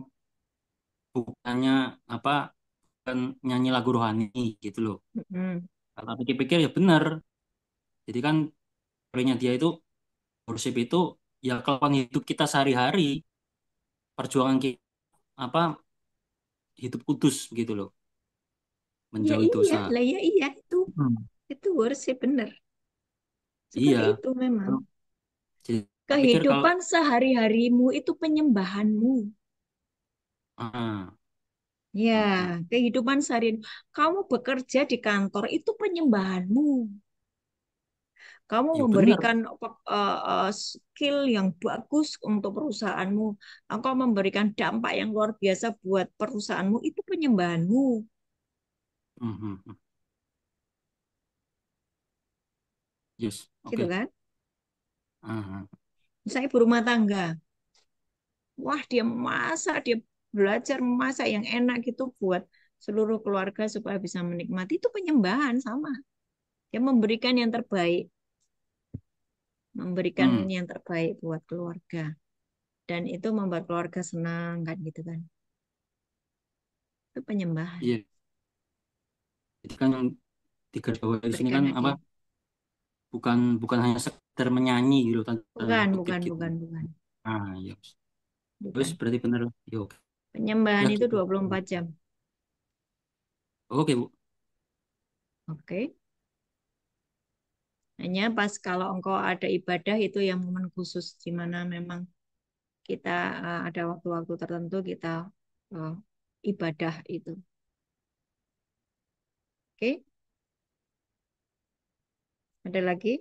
bukannya apa, kan nyanyi lagu rohani gitu loh. Mm-mm. Kalau pikir-pikir ya benar. Jadi kan poinnya dia itu worship itu ya kelakuan hidup kita sehari-hari, perjuangan kita apa hidup kudus gitu loh, Ya menjauhi iya, dosa. lah ya iya itu. Hmm. Itu worship bener. Seperti Iya. itu memang. Jadi tak pikir kalau Kehidupan sehari-harimu itu penyembahanmu. ah, Ya, mm, kehidupan sehari kamu bekerja di kantor itu penyembahanmu. Kamu ya benar. memberikan skill yang bagus untuk perusahaanmu. Engkau memberikan dampak yang luar biasa buat perusahaanmu itu penyembahanmu, Mhm. Yes, gitu oke. kan? Ah, Saya ibu rumah tangga. Wah, dia masak, dia belajar memasak yang enak gitu buat seluruh keluarga supaya bisa menikmati. Itu penyembahan sama. Dia memberikan yang terbaik, memberikan hmm, yang terbaik buat keluarga. Dan itu membuat keluarga senang kan gitu kan. Itu penyembahan. iya. Jadi kan di garis bawah di sini Berikan kan apa? hadiah. bukan bukan hanya sekedar menyanyi gitu tanda Bukan, kutip bukan, gitu. bukan, bukan. Ah, ya. Terus Bukan. berarti benar. Yo. Penyembahan Lagi itu Bu. 24 jam. Oke, Bu. Oke. Hanya pas kalau engkau ada ibadah itu yang momen khusus di mana memang kita ada waktu-waktu tertentu kita eh, ibadah itu. Oke. Ada lagi?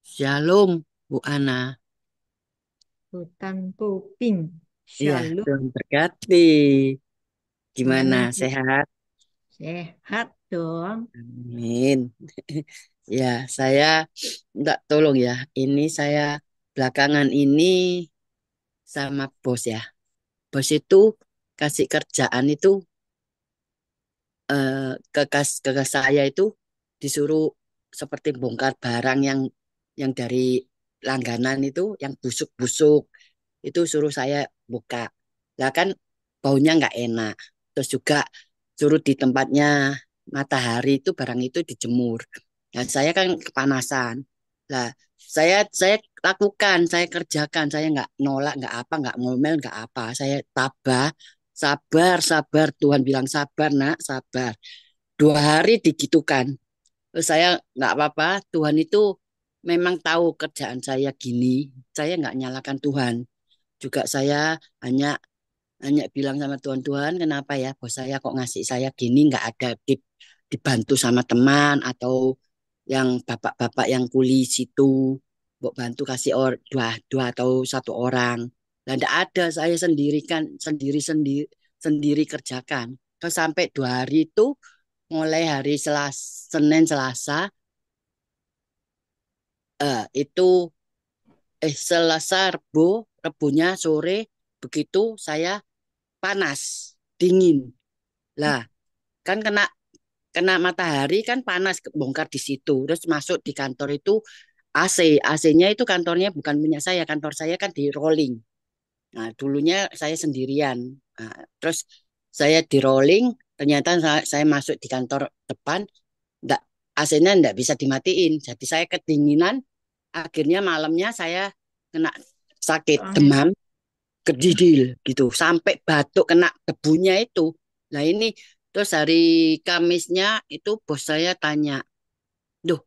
Shalom, Bu Ana. Hutan Puping. Iya, Shalom. Tuhan berkati. Gimana, Semuanya sehat? sehat dong. Amin. Ya, saya enggak tolong ya. Ini saya belakangan ini sama bos ya. Bos itu kasih kerjaan itu eh, ke saya itu disuruh seperti bongkar barang yang dari langganan itu yang busuk-busuk itu suruh saya buka. Lah kan baunya nggak enak. Terus juga suruh di tempatnya matahari itu barang itu dijemur. Nah, saya kan kepanasan. Lah, saya lakukan, saya kerjakan, saya nggak nolak, nggak apa, nggak ngomel, nggak apa. Saya tabah, sabar, sabar. Tuhan bilang sabar, nak, sabar. 2 hari digitukan. Terus saya nggak apa-apa. Tuhan itu memang tahu kerjaan saya gini. Saya nggak nyalakan Tuhan. Juga saya hanya hanya bilang sama Tuhan, Tuhan kenapa ya bos saya kok ngasih saya gini, nggak ada dibantu sama teman atau yang bapak-bapak yang kuli situ buat bantu kasih dua dua atau 1 orang. Dan tidak ada, saya sendirikan sendiri kerjakan. Terus sampai 2 hari itu mulai hari Senin Selasa itu Selasa Rebunya sore begitu saya panas, dingin. Lah, kan kena kena matahari kan panas bongkar di situ. Terus masuk di kantor itu AC. AC-nya itu kantornya bukan punya saya, kantor saya kan di rolling. Nah, dulunya saya sendirian. Nah, terus saya di rolling, ternyata saya masuk di kantor depan, enggak, AC-nya enggak bisa dimatiin. Jadi saya kedinginan, akhirnya malamnya saya kena sakit Soalnya demam kedidil gitu sampai batuk kena debunya itu. Nah ini terus hari Kamisnya itu bos saya tanya, "Duh,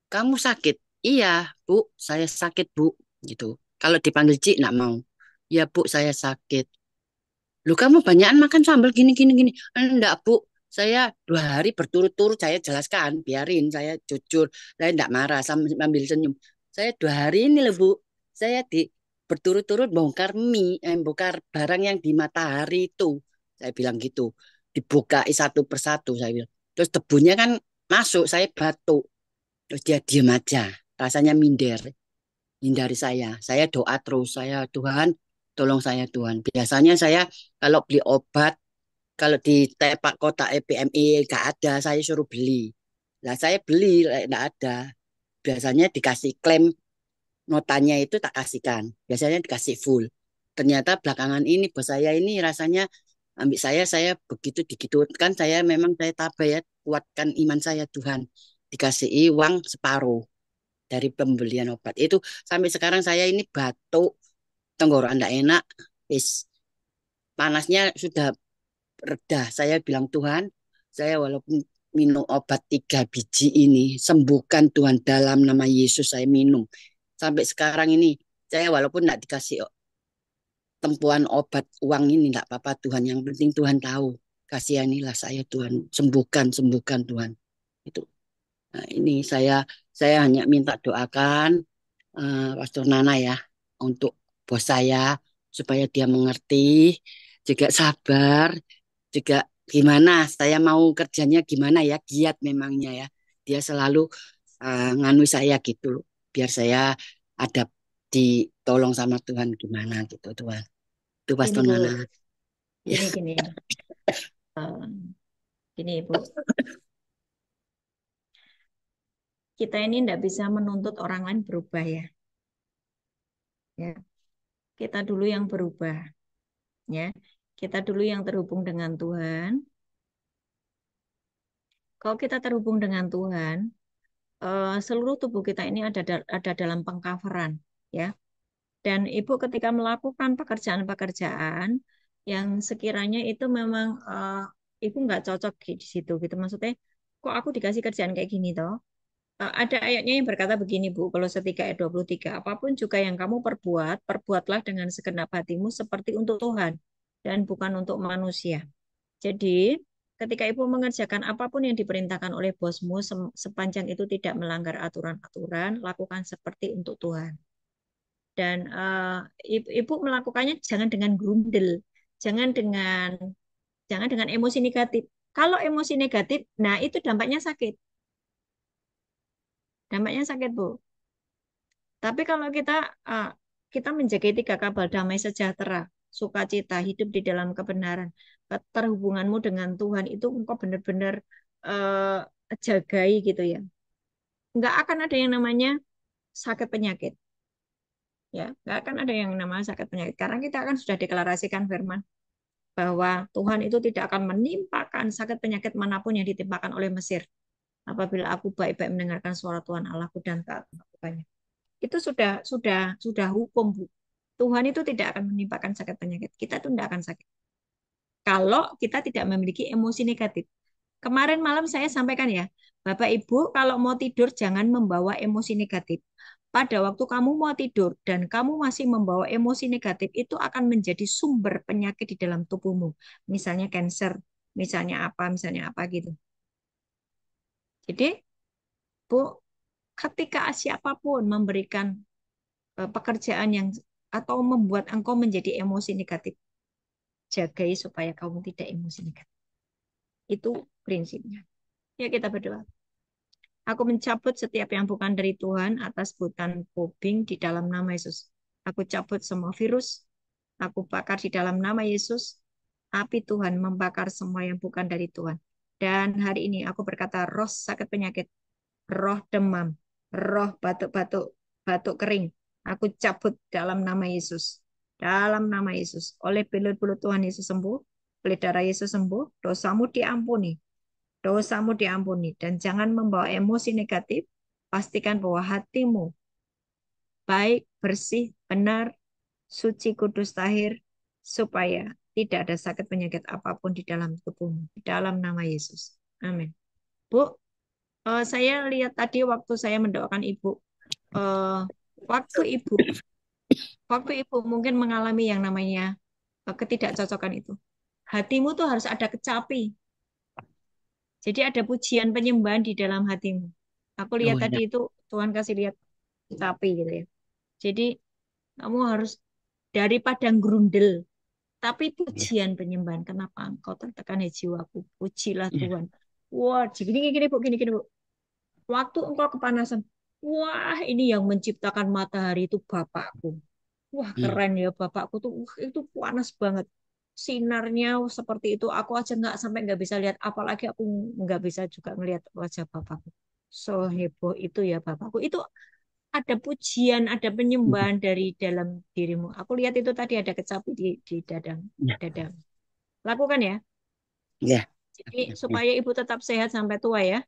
kamu sakit?" "Iya, Bu, saya sakit, Bu." Gitu. Kalau dipanggil Cik nggak mau. "Ya, Bu, saya sakit." "Lu kamu banyakan makan sambal gini gini gini." "Enggak, Bu. Saya 2 hari berturut-turut saya jelaskan, biarin saya jujur, saya enggak marah sambil senyum. Saya 2 hari ini loh Bu, saya berturut-turut bongkar bongkar barang yang di matahari itu. Saya bilang gitu, dibukai satu persatu saya bilang. Terus debunya kan masuk, saya batuk. Terus dia diam aja, rasanya minder, hindari saya. Saya doa terus, saya Tuhan, tolong saya Tuhan. Biasanya saya kalau beli obat, kalau di tepak kotak EPMI nggak ada, saya suruh beli. Lah saya beli, nggak ada. Biasanya dikasih klaim notanya itu tak kasihkan. Biasanya dikasih full. Ternyata belakangan ini bos saya ini rasanya ambil saya begitu digitukan saya memang saya tabah ya kuatkan iman saya Tuhan. Dikasih uang separuh dari pembelian obat itu sampai sekarang saya ini batuk, tenggorokan enggak enak, is panasnya sudah reda. Saya bilang Tuhan, saya walaupun minum obat 3 biji ini, sembuhkan Tuhan dalam nama Yesus saya minum. Sampai sekarang ini, saya walaupun tidak dikasih tempuhan obat uang ini, tidak apa-apa Tuhan. Yang penting Tuhan tahu. Kasihanilah saya Tuhan, sembuhkan, sembuhkan Tuhan. Itu. Nah, ini saya hanya minta doakan Pastor Nana ya untuk bos saya supaya dia mengerti, juga sabar, juga gimana saya mau kerjanya gimana ya, giat memangnya ya. Dia selalu nganu saya gitu loh, biar saya ada ditolong sama Tuhan gimana gitu Tuhan. Itu gini Pastor Bu, Nana. Ya, gini. Eh, Gini Bu, kita ini tidak bisa menuntut orang lain berubah ya. Ya, kita dulu yang berubah ya. Kita dulu yang terhubung dengan Tuhan. Kalau kita terhubung dengan Tuhan, seluruh tubuh kita ini ada dalam pengcoveran, ya. Dan Ibu ketika melakukan pekerjaan-pekerjaan yang sekiranya itu memang Ibu nggak cocok di situ gitu. Maksudnya, kok aku dikasih kerjaan kayak gini toh? Ada ayatnya yang berkata begini, Bu, Kolose 3 ayat 23, apapun juga yang kamu perbuat, perbuatlah dengan segenap hatimu seperti untuk Tuhan dan bukan untuk manusia. Jadi, ketika Ibu mengerjakan apapun yang diperintahkan oleh bosmu, sepanjang itu tidak melanggar aturan-aturan, lakukan seperti untuk Tuhan. Dan ibu melakukannya jangan dengan grundel, jangan dengan emosi negatif. Kalau emosi negatif, nah itu dampaknya sakit. Dampaknya sakit, Bu. Tapi kalau kita menjaga 3 kabel damai sejahtera, sukacita, hidup di dalam kebenaran, keterhubunganmu dengan Tuhan itu engkau benar-benar eh, jagai gitu ya. Nggak akan ada yang namanya sakit penyakit. Ya, nggak akan ada yang namanya sakit penyakit. Karena kita akan sudah deklarasikan firman bahwa Tuhan itu tidak akan menimpakan sakit penyakit manapun yang ditimpakan oleh Mesir. Apabila aku baik-baik mendengarkan suara Tuhan Allahku dan taat melakukannya. Itu sudah hukum, Bu. Tuhan itu tidak akan menimpakan sakit penyakit. Kita itu tidak akan sakit. Kalau kita tidak memiliki emosi negatif. Kemarin malam saya sampaikan ya, Bapak Ibu kalau mau tidur jangan membawa emosi negatif. Pada waktu kamu mau tidur dan kamu masih membawa emosi negatif, itu akan menjadi sumber penyakit di dalam tubuhmu. Misalnya cancer, misalnya apa gitu. Jadi, Bu, ketika siapapun memberikan pekerjaan yang atau membuat engkau menjadi emosi negatif, jagai supaya kamu tidak emosi negatif. Itu prinsipnya. Ya kita berdoa. Aku mencabut setiap yang bukan dari Tuhan atas hutan pobing di dalam nama Yesus. Aku cabut semua virus. Aku bakar di dalam nama Yesus. Api Tuhan membakar semua yang bukan dari Tuhan. Dan hari ini aku berkata roh sakit penyakit, roh demam, roh batuk-batuk, batuk kering. Aku cabut dalam nama Yesus. Dalam nama Yesus. Oleh belut-belut Tuhan Yesus sembuh. Oleh darah Yesus sembuh. Dosamu diampuni. Dosamu diampuni. Dan jangan membawa emosi negatif. Pastikan bahwa hatimu baik, bersih, benar, suci, kudus, tahir. Supaya tidak ada sakit penyakit apapun di dalam tubuhmu. Di dalam nama Yesus. Amin. Bu, saya lihat tadi waktu saya mendoakan Ibu, eh, waktu Ibu, mungkin mengalami yang namanya ketidakcocokan itu, hatimu tuh harus ada kecapi. Jadi ada pujian penyembahan di dalam hatimu. Aku lihat Oh ya. tadi itu Tuhan kasih lihat kecapi gitu ya. Jadi kamu harus daripada grundel, tapi Ya. pujian penyembahan. Kenapa engkau tertekan ya jiwaku? Pujilah Ya. Tuhan. Wah, gini Bu, gini Bu. Waktu engkau kepanasan, wah ini yang menciptakan matahari itu Bapakku. Wah Hmm. keren ya Bapakku tuh, wah, itu panas banget. Sinarnya seperti itu, aku aja nggak bisa lihat, apalagi aku nggak bisa juga ngelihat wajah Bapakku. So heboh itu ya Bapakku. Itu ada pujian, ada penyembahan dari dalam dirimu. Aku lihat itu tadi ada kecapi di dadang, Ya. dadang. Lakukan ya. Ya. Jadi supaya ibu tetap sehat sampai tua ya.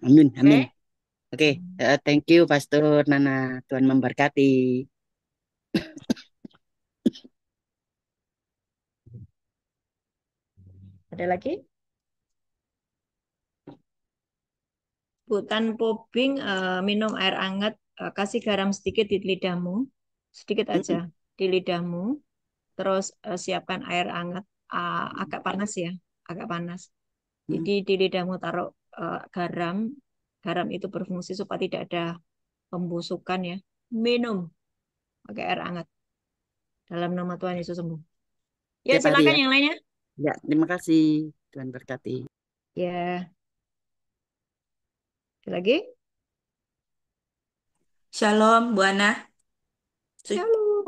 Amin, amin. Oke? Oke, thank you Pastor Nana. Tuhan memberkati. Ada lagi? Hutan pobing, minum air hangat, kasih garam sedikit di lidahmu, sedikit aja di lidahmu, terus siapkan air hangat, agak panas ya, agak panas. Jadi di lidahmu taruh garam, garam itu berfungsi supaya tidak ada pembusukan ya. Minum pakai air hangat dalam nama Tuhan Yesus sembuh. Ya Tiap hari silakan ya. yang lainnya. Ya, terima kasih. Tuhan berkati. Ya, ada lagi? Shalom, Bu Ana. Shalom.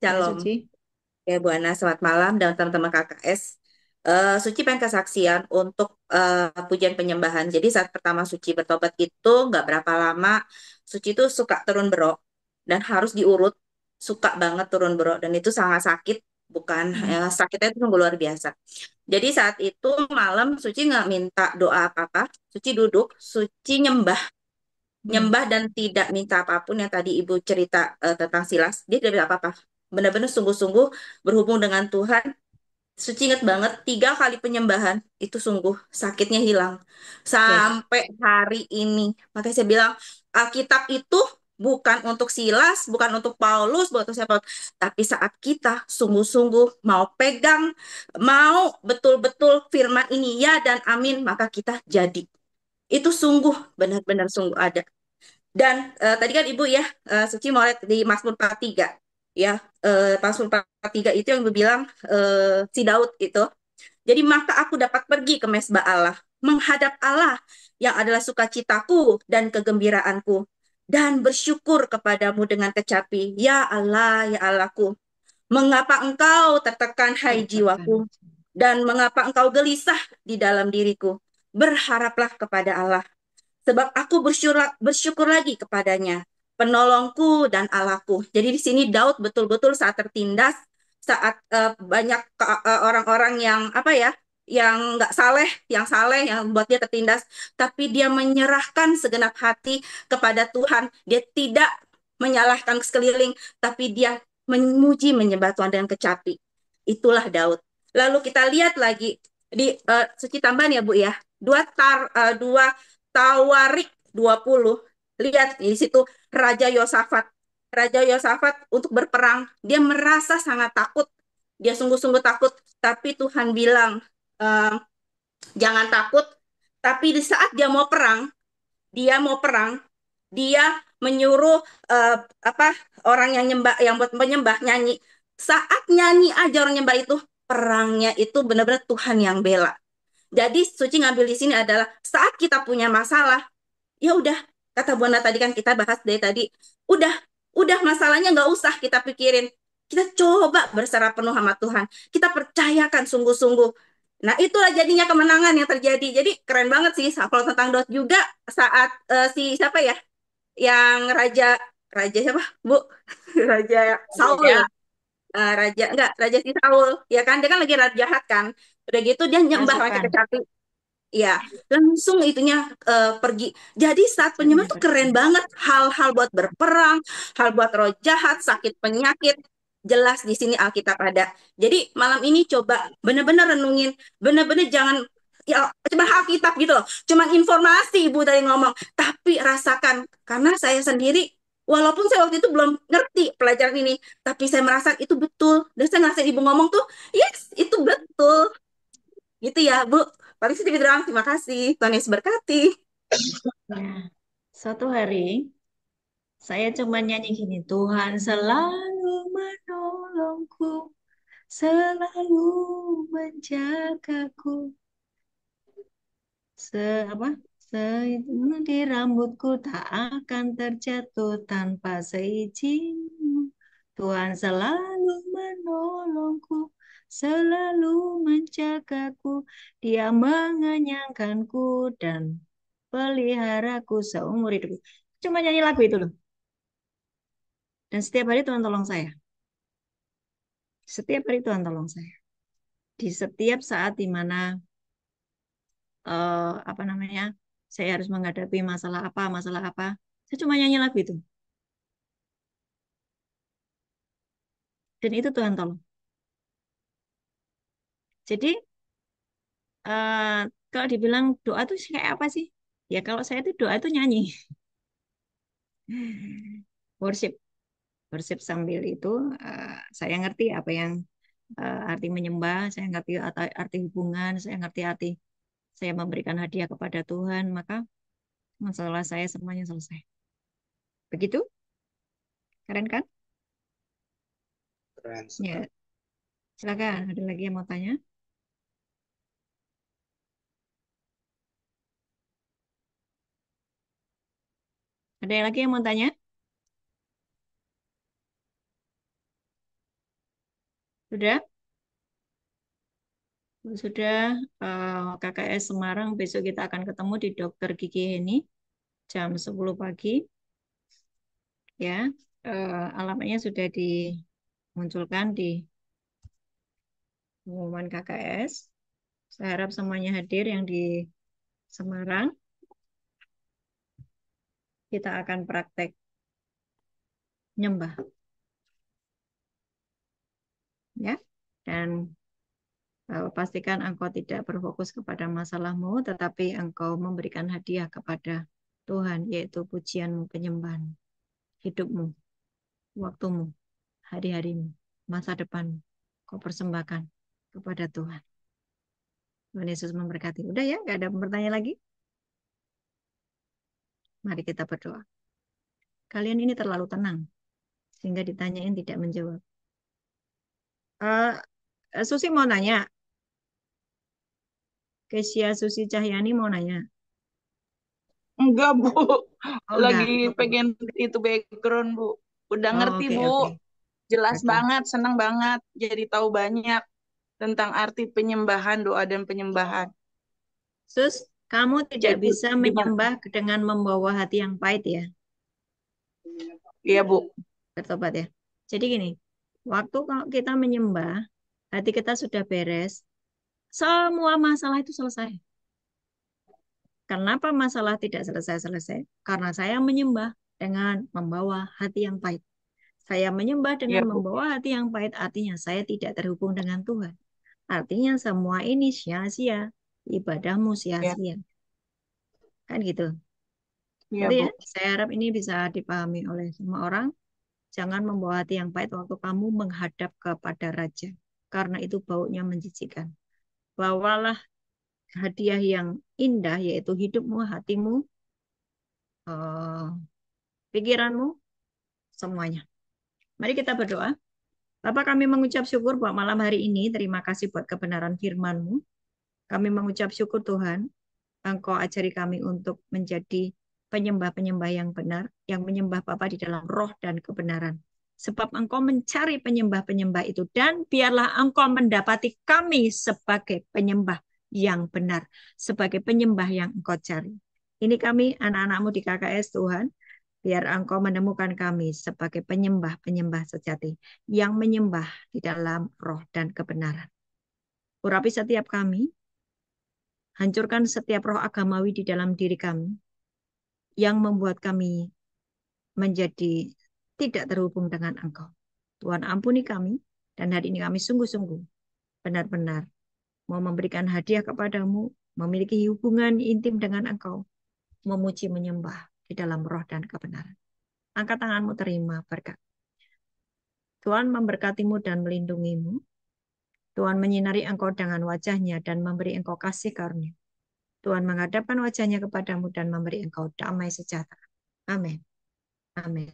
Ya Shalom. Suci. Ya, Bu Ana, selamat malam dan teman-teman KKS. Suci pengen kesaksian untuk pujian penyembahan. Jadi saat pertama Suci bertobat itu nggak berapa lama, Suci itu suka turun berok dan harus diurut, suka banget turun berok dan itu sangat sakit. bukan sakitnya itu sungguh luar biasa. Jadi saat itu malam Suci nggak minta doa apa-apa, Suci duduk, Suci nyembah dan tidak minta apapun yang tadi Ibu cerita tentang Silas, dia tidak minta apa-apa. Benar-benar sungguh-sungguh berhubung dengan Tuhan. Suci ingat banget 3 kali penyembahan itu sungguh sakitnya hilang Yes. sampai hari ini. Makanya saya bilang Alkitab itu bukan untuk Silas, bukan untuk Paulus, bukan untuk siapa, tapi saat kita sungguh-sungguh mau pegang, mau betul-betul firman ini ya dan amin, maka kita jadi. Itu sungguh benar-benar sungguh ada. Dan tadi kan Ibu ya, Suci mau lihat di Mazmur 43. Ya, Mazmur 43 itu yang Ibu bilang si Daud itu. Jadi maka aku dapat pergi ke mezbah Allah, menghadap Allah yang adalah sukacitaku dan kegembiraanku, dan bersyukur kepadamu dengan kecapi. Ya Allah, ya Allahku, mengapa engkau tertekan hai Tertekan. jiwaku, dan mengapa engkau gelisah di dalam diriku? Berharaplah kepada Allah, sebab aku bersyukur lagi kepadanya, penolongku dan Allahku. Jadi di sini Daud betul-betul saat tertindas, saat banyak orang-orang yang apa ya, yang nggak saleh, yang buat dia tertindas, tapi dia menyerahkan segenap hati kepada Tuhan. Dia tidak menyalahkan sekeliling, tapi dia memuji menyembah Tuhan dengan kecapi. Itulah Daud. Lalu kita lihat lagi di Suci tambahan ya Bu ya, dua Tawarik 20. Lihat di situ Raja Yosafat. Raja Yosafat untuk berperang, dia merasa sangat takut. Dia sungguh-sungguh takut, tapi Tuhan bilang, "Eh, jangan takut." Tapi di saat dia mau perang, dia menyuruh apa orang yang nyembah, yang buat penyembah nyanyi. Saat nyanyi aja orang nyembah itu, perangnya itu benar-benar Tuhan yang bela. Jadi Suci ngambil di sini adalah saat kita punya masalah, ya udah, kata Buana tadi kan kita bahas dari tadi, udah udah masalahnya nggak usah kita pikirin, kita coba berserah penuh sama Tuhan, kita percayakan sungguh-sungguh. Nah itulah jadinya kemenangan yang terjadi. Jadi keren banget sih kalau tentang Daud juga, saat si siapa ya, yang raja raja siapa Bu, Raja Saul Ya, ya. Raja enggak, raja si Saul ya kan, dia kan lagi raja jahat kan, udah gitu dia nyembah sampai Pasukan. kecapi. Iya, langsung itunya pergi. Jadi saat penyembahan Jadinya tuh pergi. keren banget. Hal-hal buat berperang, hal buat roh jahat, sakit penyakit, jelas di sini Alkitab ada. Jadi malam ini coba bener-bener renungin, bener-bener jangan ya cuma Alkitab gitu loh. Cuman informasi Ibu tadi ngomong, tapi rasakan. Karena saya sendiri, walaupun saya waktu itu belum ngerti pelajaran ini, tapi saya merasa itu betul. Dan saya ngerasa Ibu ngomong tuh, yes, itu betul. Gitu ya, Bu. Paling sedikit doang. Terima kasih. Tuhan Yesus berkati. Ya, suatu hari saya cuma nyanyi gini, Tuhan selalu menolongku, selalu menjagaku. Apa? Di rambutku tak akan terjatuh tanpa seizin. Tuhan selalu menolongku, selalu menjagaku. Dia mengenyangkanku dan peliharaku seumur hidupku. Cuma nyanyi lagu itu loh. Dan setiap hari Tuhan tolong saya. Setiap hari Tuhan tolong saya. Di setiap saat di mana apa namanya, saya harus menghadapi masalah apa, saya cuma nyanyi lagu itu. Dan itu Tuhan tolong. Jadi eh, kalau dibilang doa itu kayak apa sih? Ya kalau saya itu doa itu nyanyi. Worship. Worship sambil itu saya ngerti apa yang arti menyembah, saya ngerti arti hubungan, saya ngerti arti saya memberikan hadiah kepada Tuhan, maka masalah saya semuanya selesai. Begitu? Keren kan? Keren Ya, sekali. silakan. Ada lagi yang mau tanya? Ada yang lagi yang mau tanya? Sudah? Sudah, KKS Semarang besok kita akan ketemu di Dokter Gigi Heni jam 10 pagi. Ya, alamatnya sudah dimunculkan di pengumuman KKS. Saya harap semuanya hadir yang di Semarang. Kita akan praktek nyembah, ya. Dan pastikan engkau tidak berfokus kepada masalahmu, tetapi engkau memberikan hadiah kepada Tuhan, yaitu pujianmu, penyembahan, hidupmu, waktumu, hari-harimu, masa depan, kau persembahkan kepada Tuhan. Tuhan Yesus memberkati. Udah ya, nggak ada pertanyaan lagi? Mari kita berdoa. Kalian ini terlalu tenang, sehingga ditanyain tidak menjawab. Susi mau nanya. Kesia Susi Cahyani mau nanya. Enggak, Bu. Oh, Lagi enggak. pengen itu background, Bu. Udah Oh, ngerti, oke, Bu. oke. Jelas Oke. banget, senang banget. Jadi tahu banyak tentang arti penyembahan, doa dan penyembahan. Sus, kamu tidak Jadi, bisa gimana? menyembah dengan membawa hati yang pahit ya, Iya, Bu. bertobat ya. Jadi gini, waktu kalau kita menyembah, hati kita sudah beres, semua masalah itu selesai. Kenapa masalah tidak selesai-selesai? Karena saya menyembah dengan membawa hati yang pahit. Saya menyembah Iya, dengan Bu. membawa hati yang pahit, artinya saya tidak terhubung dengan Tuhan. Artinya semua ini sia-sia, ibadahmu Iya, sia-sia. Kan gitu. iya, Jadi Bu. ya, saya harap ini bisa dipahami oleh semua orang. Jangan membawa hati yang pahit waktu kamu menghadap kepada Raja. Karena itu baunya menjijikkan. Bawalah hadiah yang indah, yaitu hidupmu, hatimu, pikiranmu, semuanya. Mari kita berdoa. Bapak, kami mengucap syukur buat malam hari ini. Terima kasih buat kebenaran firman-Mu. Kami mengucap syukur Tuhan, Engkau ajari kami untuk menjadi penyembah-penyembah yang benar, yang menyembah Bapa di dalam roh dan kebenaran. Sebab Engkau mencari penyembah-penyembah itu, dan biarlah Engkau mendapati kami sebagai penyembah yang benar, sebagai penyembah yang Engkau cari. Ini kami, anak-anak-Mu di KKS Tuhan, biar Engkau menemukan kami sebagai penyembah-penyembah sejati, yang menyembah di dalam roh dan kebenaran. Urapi setiap kami, hancurkan setiap roh agamawi di dalam diri kami yang membuat kami menjadi tidak terhubung dengan Engkau. Tuhan ampuni kami, dan hari ini kami sungguh-sungguh benar-benar mau memberikan hadiah kepadamu, memiliki hubungan intim dengan Engkau, memuji menyembah di dalam roh dan kebenaran. Angkat tanganmu, terima berkat. Tuhan memberkatimu dan melindungimu. Tuhan menyinari engkau dengan wajahnya dan memberi engkau kasih karunia. Tuhan menghadapkan wajahnya kepadamu dan memberi engkau damai sejahtera. Amin. Amin.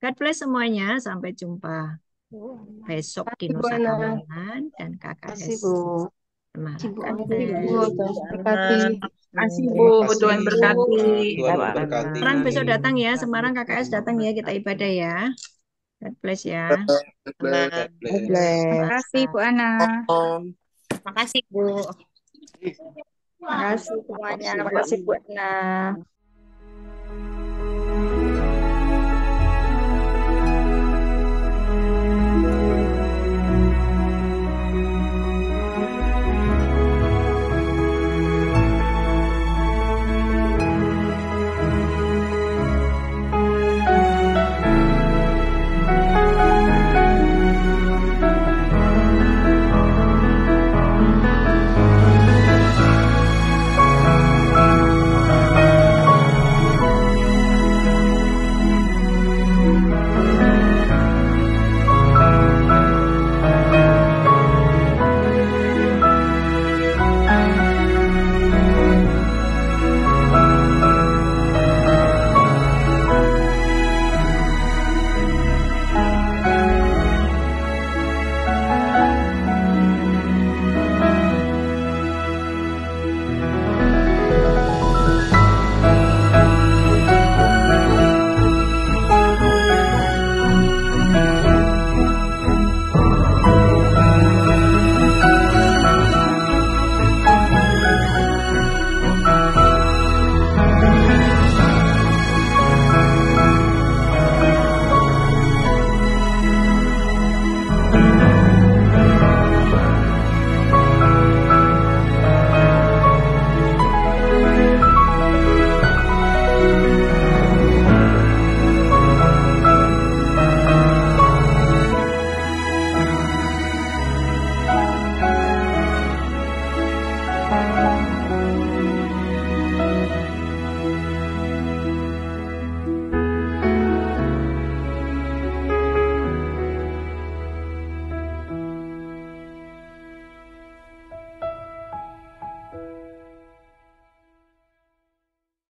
God bless semuanya. Sampai jumpa besok di Bu Nusa Ana. Kambangan dan Kasih, KKS Bu. Semarang. Bu God Ana. Kasih, Bu. bless. Tuhan berkati. Kasih, Bu. Terima kasih. Tuhan berkati. Tuhan memberkati. Semarang besok datang ya. Semarang KKS datang ya. Kita ibadah ya. God bless ya. God bless. God God bless. bless. Makasih Bu Ana. Makasih Bu. Makasih semuanya. Makasih Bu Ana.